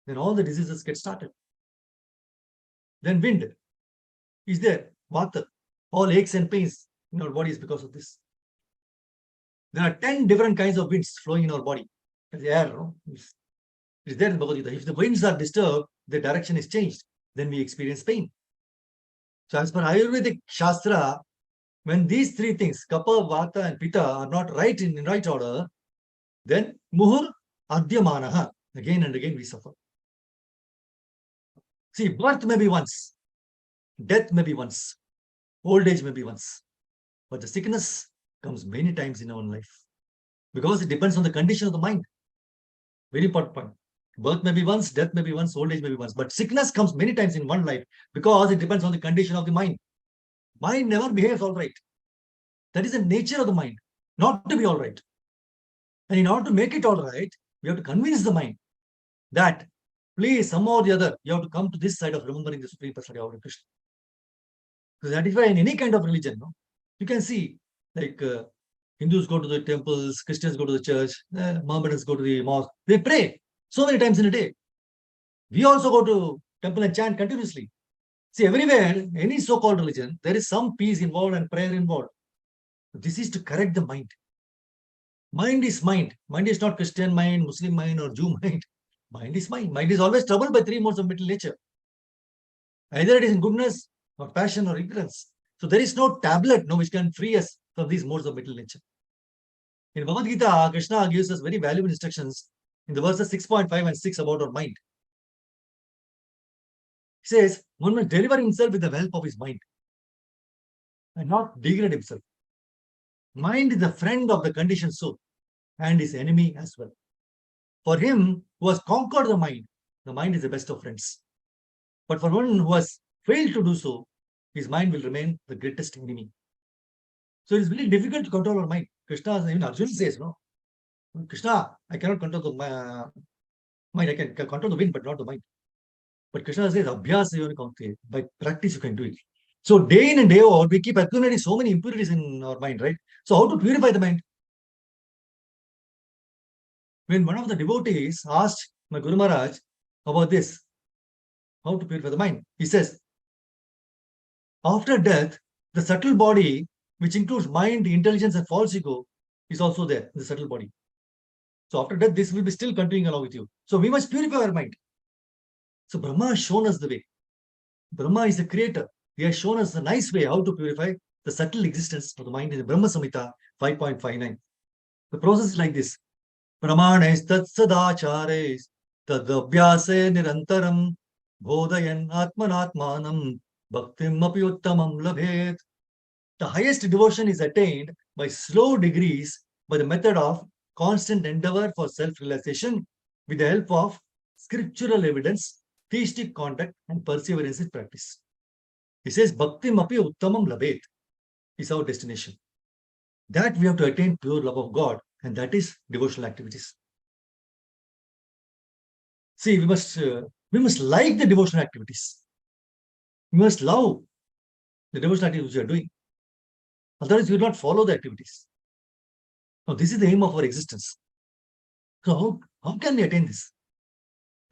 then all the diseases get started. Then wind is there. Vata. All aches and pains in our body is because of this. There are 10 different kinds of winds flowing in our body. The air, it's there in Bhagavad Gita. If the winds are disturbed, the direction is changed. Then we experience pain. So as per Ayurvedic Shastra, when these 3 things, Kapha, Vata, and Pitta, are not right in right order, then Muhur Adyamanaha. Again and again we suffer. See, birth may be once, death may be once, old age may be once, but the sickness comes many times in our life because it depends on the condition of the mind. Very important point. Birth may be once, death may be once, old age may be once, but sickness comes many times in one life because it depends on the condition of the mind. Mind never behaves all right. That is the nature of the mind, not to be all right. And in order to make it all right, we have to convince the mind that please, somehow or the other, you have to come to this side of remembering the Supreme Personality of Krishna. So that is why in any kind of religion, you can see like Hindus go to the temples, Christians go to the church, Mohammedans go to the mosque. They pray so many times in a day. We also go to temple and chant continuously. See, everywhere, any so-called religion, there is some peace involved and prayer involved. This is to correct the mind. Mind is mind. Mind is not Christian mind, Muslim mind, or Jew mind. Mind is mind. Mind is always troubled by 3 modes of mental nature. Either it is in goodness, or passion, or ignorance. So there is no tablet which can free us from these modes of mental nature. In Bhagavad Gita, Krishna gives us very valuable instructions in the verses 6.5 and 6 about our mind. He says, one must deliver himself with the help of his mind and not degrade himself. Mind is the friend of the conditioned soul and his enemy as well. For him who has conquered the mind is the best of friends. But for one who has failed to do so, his mind will remain the greatest enemy. So it is very difficult to control our mind. Krishna, even Arjuna says, Krishna, I cannot control the mind. I can control the wind, but not the mind. But Krishna says, Abhyasa, by practice you can do it. So day in and day out, we keep accumulating so many impurities in our mind, right? So how to purify the mind? When one of the devotees asked my Guru Maharaj about this, how to purify the mind, he says, after death, the subtle body, which includes mind, intelligence, and false ego, is also there in the subtle body. So after death, this will be still continuing along with you. So we must purify our mind. So Brahma has shown us the way. Brahma is the creator. He has shown us a nice way how to purify the subtle existence of the mind in the Brahma Samhita 5.59. The process is like this. Pramanes tat sadachare tadabhyase nirantaram bodhayan atmanatmanam bhaktim api uttamam labhet. The highest devotion is attained by slow degrees by the method of constant endeavor for self-realization with the help of scriptural evidence, theistic conduct, and perseverance in practice. He says, Bhaktim api uttamam labhet is our destination. That we have to attain pure love of God, and that is devotional activities. See, we must like the devotional activities. We must love the devotional activities we are doing. Otherwise, we will not follow the activities. Now, this is the aim of our existence. So, how can we attain this?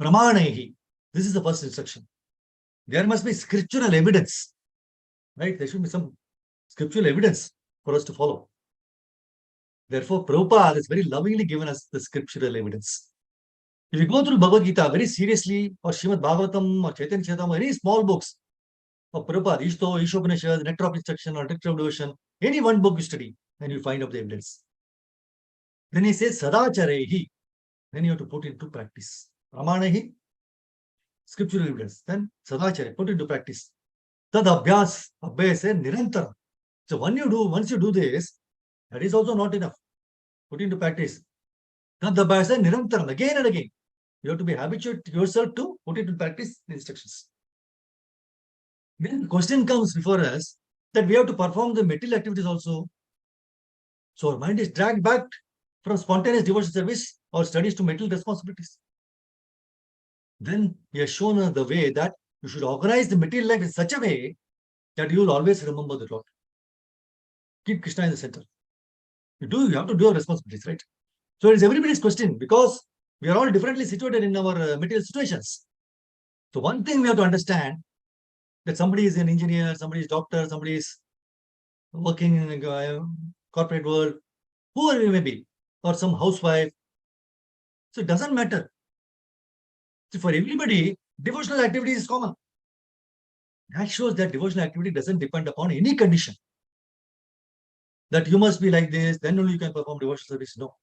Pramanehi. This is the first instruction. There must be scriptural evidence. Right? There should be some scriptural evidence for us to follow. Therefore, Prabhupada has very lovingly given us the scriptural evidence. If you go through Bhagavad Gita very seriously, or Srimad Bhagavatam, or Chaitanya Charitamrita, any small books of Prabhupada, Ishto, Ishopanishad, Nectar of Instruction, or Nectar of Devotion, any one book you study, and you find out the evidence. Then he says, Sadacharehi. Then you have to put into practice. Pramanehi, scriptural evidence. Then Sadachare, put into practice. Tad abhyas, abhyase nirantara. So once you do this, that is also not enough. Put into practice. Tad abhyase nirantaram, again and again. You have to be habituated yourself to put into practice the instructions. Then the question comes before us that we have to perform the material activities also. So our mind is dragged back from spontaneous devotional service or studies to material responsibilities. Then he has shown us the way that you should organize the material life in such a way that you will always remember the Lord. Keep Krishna in the center. You have to do your responsibilities, right? So it's everybody's question because we are all differently situated in our material situations. So one thing we have to understand that somebody is an engineer, somebody is doctor, somebody is working in a corporate world, whoever we may be, or some housewife. So it doesn't matter. So for everybody, devotional activity is common. That shows that devotional activity doesn't depend upon any condition. That you must be like this, then only you can perform devotional service. No.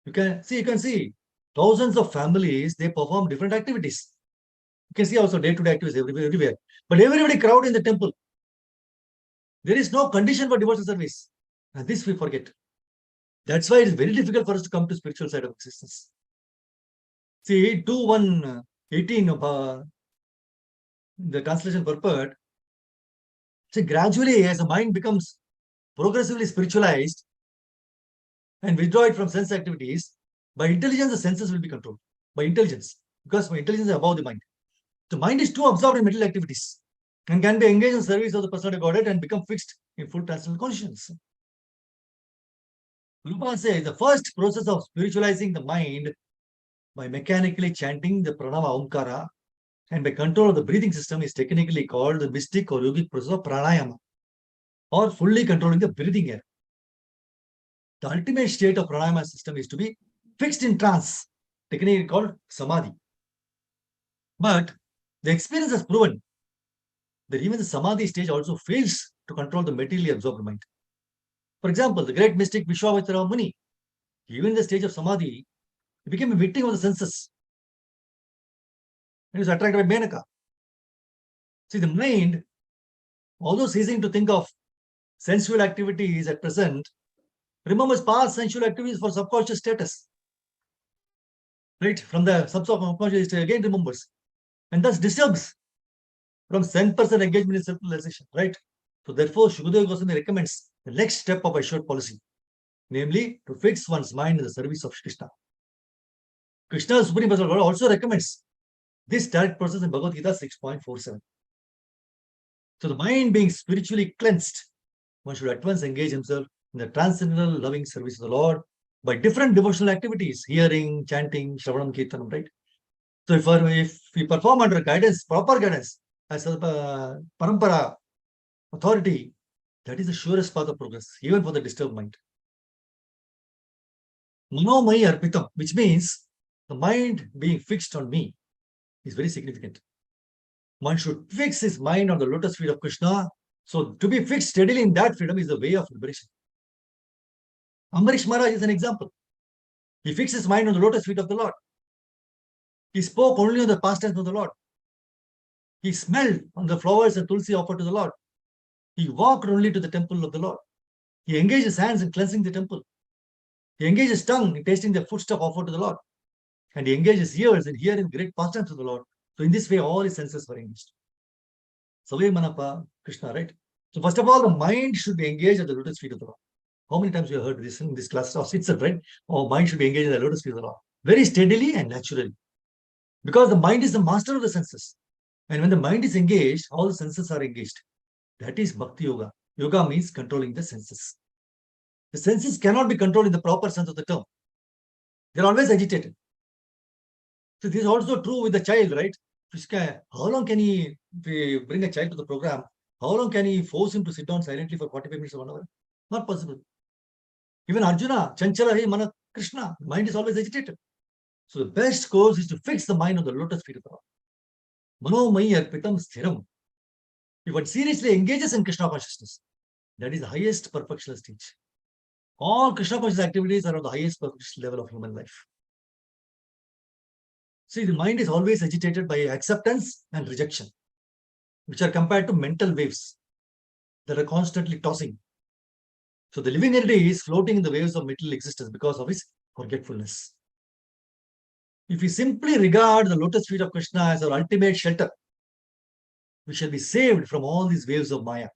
You can see thousands of families, they perform different activities. You can see also day-to-day activities everywhere. But everybody crowd in the temple. There is no condition for devotional service. And this we forget. That's why it is very difficult for us to come to spiritual side of existence. See, 2:1:18 of the translation purport. See, gradually as the mind becomes progressively spiritualized and withdraw it from sense activities, by intelligence the senses will be controlled. By intelligence, because my intelligence is above the mind. The mind is too absorbed in material activities and can be engaged in service of the personality of Godhead and become fixed in full transcendental consciousness. Rupa says the first process of spiritualizing the mind by mechanically chanting the pranava omkara and by control of the breathing system is technically called the mystic or yogic process of pranayama, or fully controlling the breathing air. The ultimate state of pranayama system is to be fixed in trance, technically called samadhi. But the experience has proven that even the samadhi stage also fails to control the materially absorbed mind. For example, the great mystic Vishwamitra Muni, even in the stage of samadhi, he became a victim of the senses. He was attracted by Menaka. See, the mind, although ceasing to think of sensual activities at present, remembers past sensual activities for subconscious status. Right? From the subconscious, it again remembers. And thus disturbs from 10% engagement in self-realization. Right? So therefore, Shukadeva Goswami recommends the next step of assured policy, namely to fix one's mind in the service of Krishna. Krishna's Supreme Personal God also recommends this direct process in Bhagavad Gita 6.47. So the mind being spiritually cleansed, one should at once engage himself in the transcendental loving service of the Lord by different devotional activities, hearing, chanting, Shravanam, Kirtanam, right? So if we perform under guidance, proper guidance, as a parampara authority, that is the surest path of progress, even for the disturbed mind. Manomai arpitam, which means the mind being fixed on me is very significant. One should fix his mind on the lotus feet of Krishna. So to be fixed steadily in that freedom is the way of liberation. Ambarish Maharaj is an example. He fixed his mind on the lotus feet of the Lord. He spoke only on the pastimes of the Lord. He smelled on the flowers and tulsi offered to the Lord. He walked only to the temple of the Lord. He engaged his hands in cleansing the temple. He engaged his tongue in tasting the foodstuff offered to the Lord. And he engaged his ears in hearing great pastimes of the Lord. So in this way, all his senses were engaged. Savay Manapa Krishna, right? So first of all, the mind should be engaged at the lotus feet of the Lord. How many times you have heard this in this class itself, right? Our mind should be engaged at the lotus feet of the Lord. Very steadily and naturally. Because the mind is the master of the senses. And when the mind is engaged, all the senses are engaged. That is Bhakti Yoga. Yoga means controlling the senses. The senses cannot be controlled in the proper sense of the term. They're always agitated. So this is also true with the child, right? How long can he bring a child to the program? How long can he force him to sit down silently for 45 minutes or 1 hour? Not possible. Even Arjuna, Chanchala He Mana Krishna, mind is always agitated. So the best course is to fix the mind on the lotus feet of the Lord. Manomai arpitam sthiram. If one seriously engages in Krishna consciousness, that is the highest perfectional stage. All Krishna conscious activities are on the highest perfectional level of human life. See, the mind is always agitated by acceptance and rejection, which are compared to mental waves that are constantly tossing. So the living entity is floating in the waves of material existence because of his forgetfulness. If we simply regard the lotus feet of Krishna as our ultimate shelter, we shall be saved from all these waves of Maya,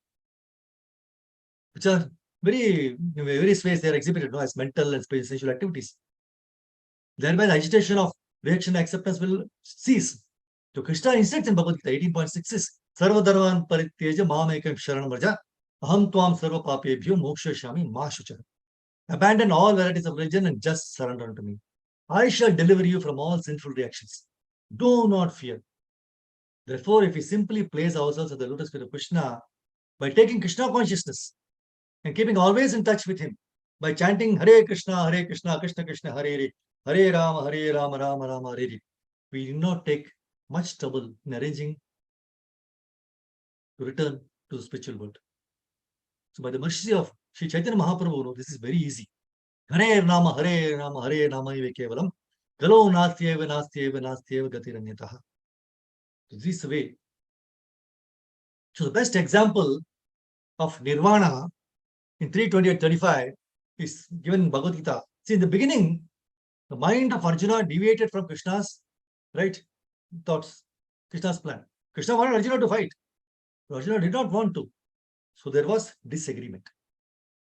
which are in various ways they are exhibited as mental and sensual activities. Thereby the agitation of reaction and acceptance will cease. So Krishna instructs in Bhagavad Gita 18.6 is Sarva Dharman Parityeja Mamekam Sharanam Vraja Aham Tvam Sarva Papebhyo Moksha Shami Ma Shuchara. Abandon all varieties of religion and just surrender unto me. I shall deliver you from all sinful reactions. Do not fear. Therefore, if we simply place ourselves at the lotus feet of Krishna by taking Krishna consciousness and keeping always in touch with him by chanting Hare Krishna, Krishna Krishna, Hare Rama, Rama Rama, Hare Hare, we do not take much trouble in arranging to return to the spiritual world. So by the mercy of Sri Chaitanya Mahaprabhu, this is very easy. Hare Rama, Hare Rama, Hare Rama eva kevalam. Galo nastyeva gatiranyataha. So this is the way. So the best example of nirvana in 3:28-35 is given in Bhagavad Gita. See, in the beginning, the mind of Arjuna deviated from Krishna's thoughts, Krishna's plan. Krishna wanted Arjuna to fight. But Arjuna did not want to. So there was disagreement.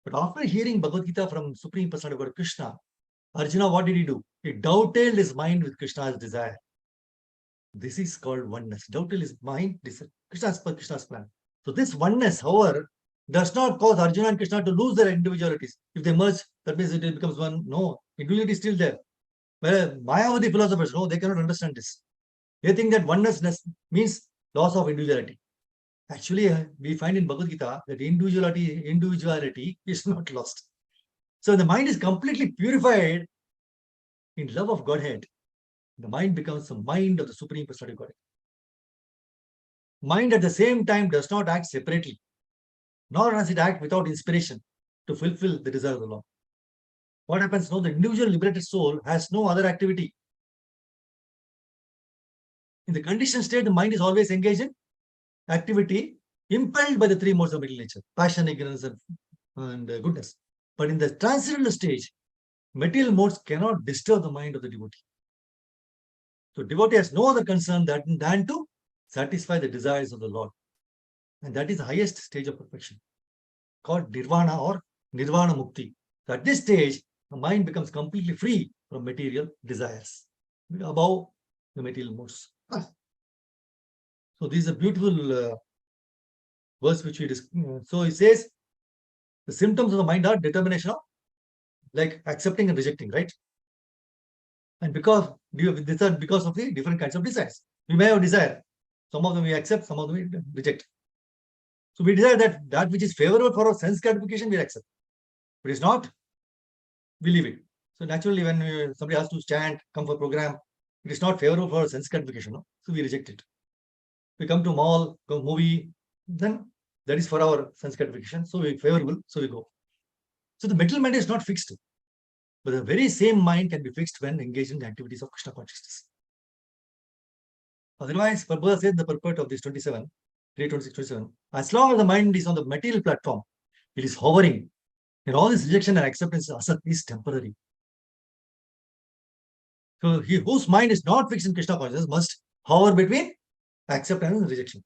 But after hearing Bhagavad Gita from Supreme Personality of God Krishna, Arjuna, what did he do? He dovetailed his mind with Krishna's desire. This is called oneness. Dovetail his mind, Krishna's plan. So this oneness, however, does not cause Arjuna and Krishna to lose their individualities. If they merge, that means it becomes one. No, individuality is still there. Well, Mayavadi philosophers, no, they cannot understand this. They think that oneness means loss of individuality. Actually, we find in Bhagavad Gita that individuality is not lost. So the mind is completely purified in love of Godhead. The mind becomes the mind of the Supreme Personality of Godhead. Mind at the same time does not act separately, nor does it act without inspiration to fulfill the desire of the Lord. What happens now? The individual liberated soul has no other activity. In the conditioned state, the mind is always engaged in activity impelled by the three modes of material nature, passion, ignorance, and goodness. But in the transcendental stage, material modes cannot disturb the mind of the devotee. So devotee has no other concern than to satisfy the desires of the Lord. And that is the highest stage of perfection, called nirvana or nirvana mukti. So at this stage, the mind becomes completely free from material desires, above the material modes. So this is a beautiful verse which we discussed. So it says, the symptoms of the mind are determination of like accepting and rejecting, right? And because of the different kinds of desires. We may have desire. Some of them we accept, some of them we reject. So we desire that which is favorable for our sense gratification, we accept. But it's not, we leave it. So naturally, when somebody has to chant, come for program, it is not favorable for sense gratification. No? So we reject it. We come to mall, go movie, then that is for our sense gratification. So we favorable, so we go. So the mental mind is not fixed. But the very same mind can be fixed when engaged in the activities of Krishna consciousness. Otherwise, Prabhupada said the purport of this 27, 326, 27, as long as the mind is on the material platform, it is hovering. And all this rejection and acceptance asat is temporary. So he whose mind is not fixed in Krishna consciousness must hover between acceptance and rejection.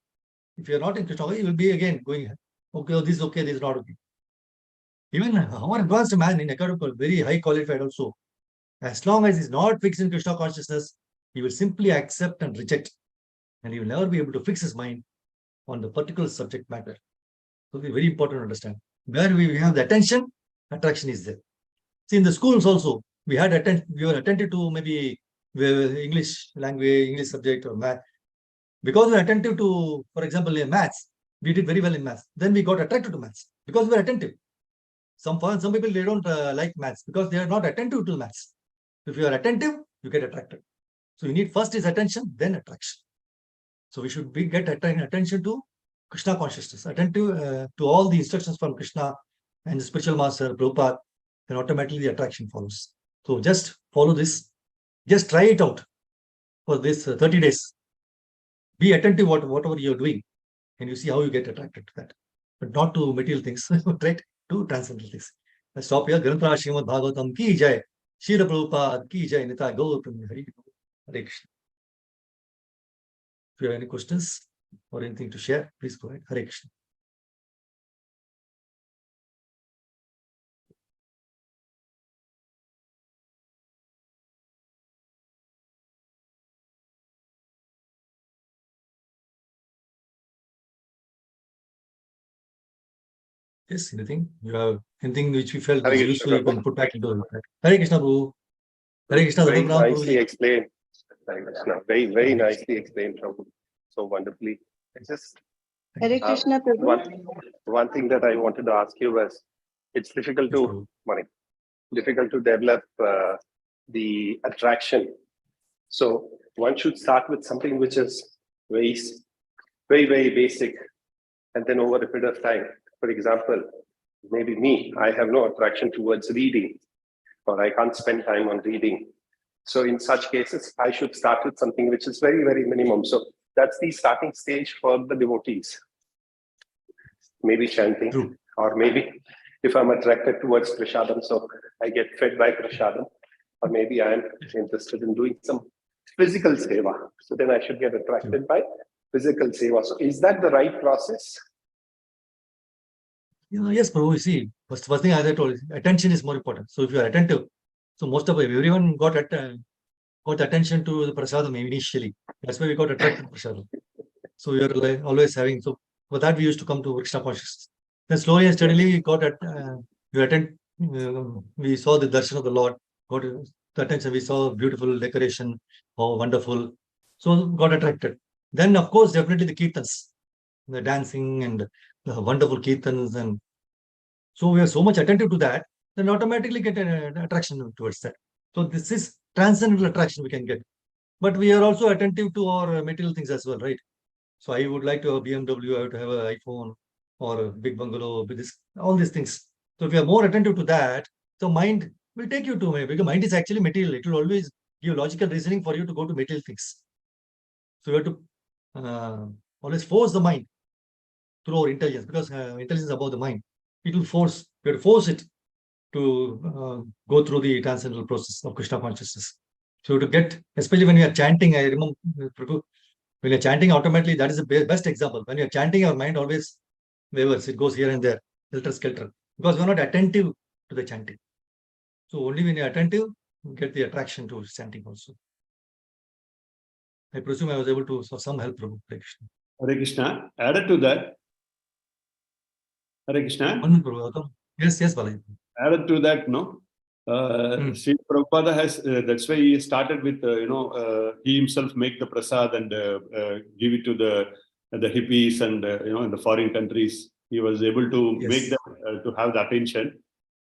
If you are not in Krishna consciousness, you will be again going, okay, oh, this is okay, this is not okay. Even our advanced man in academic, very high qualified also, as long as he's not fixed in Krishna consciousness, he will simply accept and reject. And he will never be able to fix his mind on the particular subject matter. So it's very important to understand. Where we have the attention, attraction is there. See, in the schools also, we were attentive to maybe English language, English subject or math. Because we were attentive to, for example, in maths, we did very well in maths. Then we got attracted to maths because we were attentive. Some people, they don't like maths because they are not attentive to maths. If you are attentive, you get attracted. So you need first is attention, then attraction. So we should get attention to Krishna consciousness, attentive to all the instructions from Krishna and the spiritual master, Prabhupada, then automatically the attraction follows. So just follow this. Just try it out for this 30 days. Be attentive whatever you're doing, and you see how you get attracted to that. But not to material things, try to transcendental things. Let's stop here. Granthra Srimad Bhagavatam ki jai. Srila Prabhupada ki jai. Nita Gaur Hare Krishna. If you have any questions or anything to share, please go ahead. Hare Krishna. Yes, anything? You have anything which you felt Hare is Krishna, useful, you can Prabhu. put back into it. Hare Krishna, Prabhu. Hare Krishna, Very Prabhu. nicely explained. Hare Krishna. Very nicely explained, Prabhu. So wonderfully. It's just Hare Krishna, Prabhu. one thing that I wanted to ask you was, it's difficult Yes, to develop the attraction. So one should start with something which is very, very basic, and then over a period of time. For example, maybe me, I have no attraction towards reading, or I can't spend time on reading. So in such cases, I should start with something which is very, very minimum. So that's the starting stage for the devotees. Maybe chanting. True. Or maybe if I'm attracted towards prasadam, so I get fed by prasadam, or maybe I am interested in doing some physical seva. So then I should get attracted by physical seva. So is that the right process? Yes, Prabhu. You see, first thing as I told you, attention is more important. So if you are attentive, so most of everyone got attention to the prasadam initially. That's why we got attracted to prasadam. So we are like always having. So for that we used to come to Krishna consciousness. Then slowly and steadily we got we saw the darshan of the Lord. Got the attention. We saw beautiful decoration. Oh, wonderful. So got attracted. Then of course definitely the kirtans, the dancing and the wonderful kirtans, and so we are so much attentive to that, then automatically get an attraction towards that. So this is transcendental attraction we can get. But we are also attentive to our material things as well, right? So I would like to have a BMW, I have to have an iPhone or a big bungalow, all these things. So if you are more attentive to that, the mind will take you to, because mind is actually material. It will always give logical reasoning for you to go to material things. So you have to always force the mind through our intelligence, because intelligence is above the mind. It will force, you have to force it to go through the transcendental process of Krishna consciousness. So to get, especially when you are chanting, I remember, when you're chanting automatically, that is the best example. When you're chanting, your mind always wavers, it goes here and there, helter-skelter, because we're not attentive to the chanting. So only when you're attentive, you get the attraction to chanting also. I presume I was able to, for some help, Prabhu. Hare Krishna. Hare Krishna. Added to that, Hare Krishna. Yes, Balaji. Added to that, no. Sri Prabhupada has, that's why he started with, he himself make the prasad and give it to the hippies and, in the foreign countries. He was able to make them to have the attention.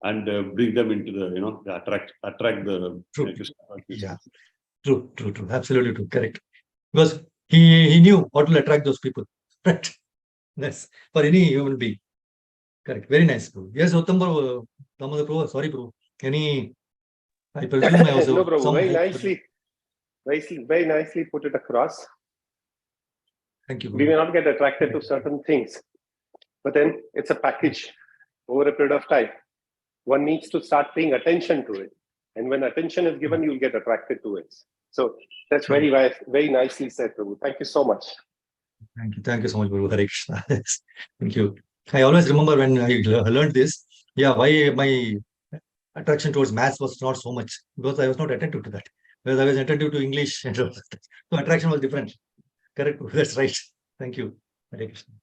and bring them into the, attract the True. Krishna consciousness. Yeah. True. Absolutely true. Correct. Because he knew what will attract those people. Right. Yes. For any human being. Correct. Very nice, bro. Yes, Uttam bro. Damodar bro. Sorry, bro. I presume I was No, bro. some Very nicely put it across. Thank you, bro. We may not get attracted to certain things, but then it's a package over a period of time. One needs to start paying attention to it. And when attention is given, you'll get attracted to it. So that's very nicely said, Prabhu. Thank you so much. Thank you so much, Guru. Hare Krishna. Thank you. I always remember when I learned this, why my attraction towards maths was not so much, because I was not attentive to that. Because I was attentive to English and so attraction was different. Correct. That's right. Thank you. Hare Krishna.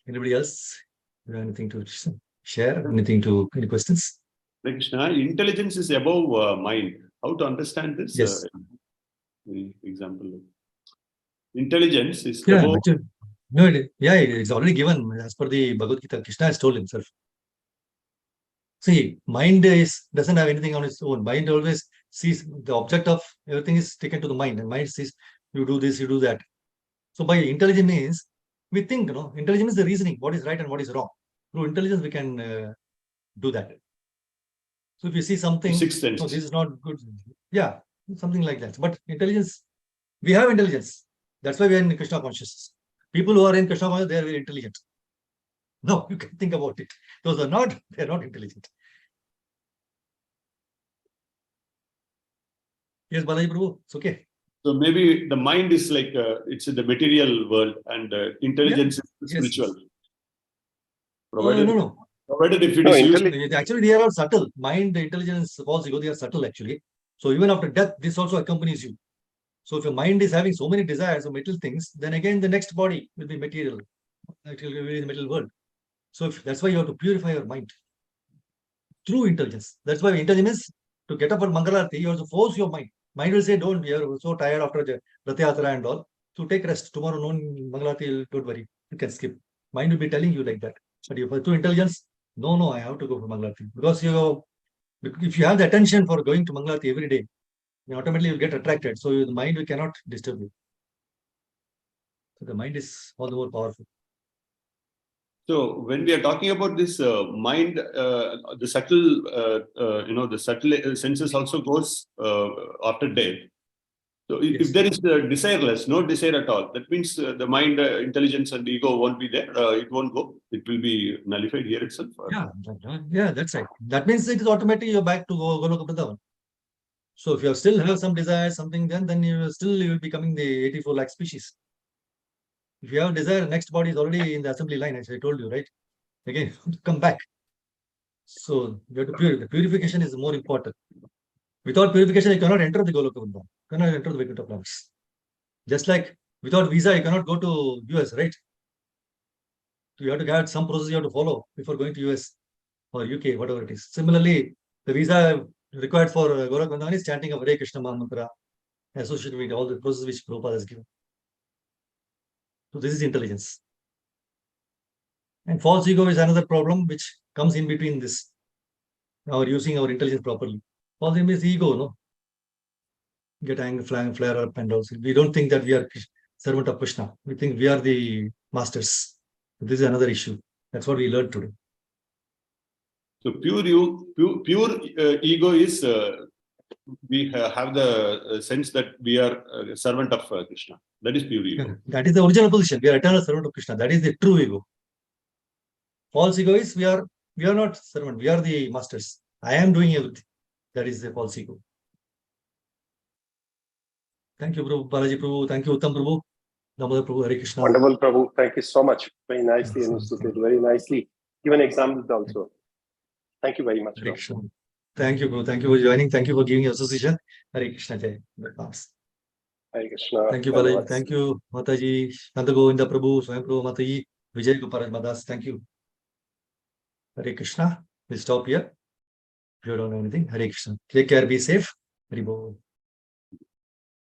Anybody else? You have anything to share? Any questions? Hare Krishna, intelligence is above mind. How to understand this? Yes. Example. Intelligence is Yeah, above. No, it's already given as per the Bhagavad Gita. Krishna has told himself. See, mind doesn't have anything on its own. Mind always sees the object of everything is taken to the mind, and mind sees you do this, you do that. So by intelligence means we think, intelligence is the reasoning, what is right and what is wrong. Through intelligence, we can do that. So if you see something, Sixth sense. this is not good. Yeah, something like that. But intelligence, we have intelligence. That's why we are in Krishna consciousness. People who are in Krishna consciousness, they are very intelligent. No, you can think about it. Those are not, they are not intelligent. Yes, Balaji Prabhu, it's okay. So maybe the mind is like, it's in the material world, and intelligence is spiritual. No. Provided if it is used. Actually, they are all subtle. Mind, the intelligence, false ego, they are subtle actually. So even after death, this also accompanies you. So if your mind is having so many desires or material things, then again the next body will be material. It will be in the material world. So that's why you have to purify your mind through intelligence. That's why intelligence, to get up at Mangalarti, you have to force your mind. Mind will say, don't, you're so tired after Rathayatra and all. So take rest. Tomorrow noon, Mangalarti, don't worry. You can skip. Mind will be telling you like that. But through intelligence, no, I have to go for Mangalarti. Because if you have the attention for going to Mangalarti every day, then automatically you'll get attracted. So the mind we cannot disturb you. So the mind is all the more powerful. So when we are talking about this mind, the subtle senses also goes after death. So if there is desireless, no desire at all, that means the mind, intelligence and ego won't be there. It won't go. It will be nullified here itself. Yeah, that's right. That means it is automatically you're back to Goloka Vrindavan. So if you still have some desire, something, then you will be becoming the 84 lakh species. If you have desire, next body is already in the assembly line, as I told you, right? Again, come back. So you have to purify. Purification is more important. Without purification, you cannot enter the Goloka Vrindavan. You cannot enter the Vaikuntha planets. Just like without visa, you cannot go to US, right? So you have to have some process you have to follow before going to US or UK, whatever it is. Similarly, the visa required for Goloka Vrindavan is chanting of Hare Krishna Mantra, associated with all the process which Prabhupada has given. So this is intelligence. And false ego is another problem which comes in between this. Our using our intelligence properly. False ego is ego, no? Get angry, flare up, and also we don't think that we are servant of Krishna. We think we are the masters. This is another issue. That's what we learned today. So pure ego is we have the sense that we are a servant of Krishna. That is pure ego. That is the original position. We are eternal servant of Krishna. That is the true ego. False ego is we are not servant. We are the masters. I am doing everything. That is the false ego. Thank you, Prabhu, Balaji Prabhu. Thank you, Uttam Prabhu. Damodar Prabhu, Hare Krishna. Wonderful, Prabhu. Thank you so much. Very nicely illustrated. Very nicely given examples also. Thank you very much. Hare Krishna. Thank you, Prabhu. Thank you for joining. Thank you for giving your association. Hare Krishna. Jai. Hare Krishna. Thank you, Balaji. Thank you, Mataji. Nanda Govinda Prabhu, Swayam Prabhu, Mataji, Vijay Gopal Madas. Thank you. Hare Krishna. We'll stop here. If you don't know anything, Hare Krishna. Take care, be safe. Hare Bol.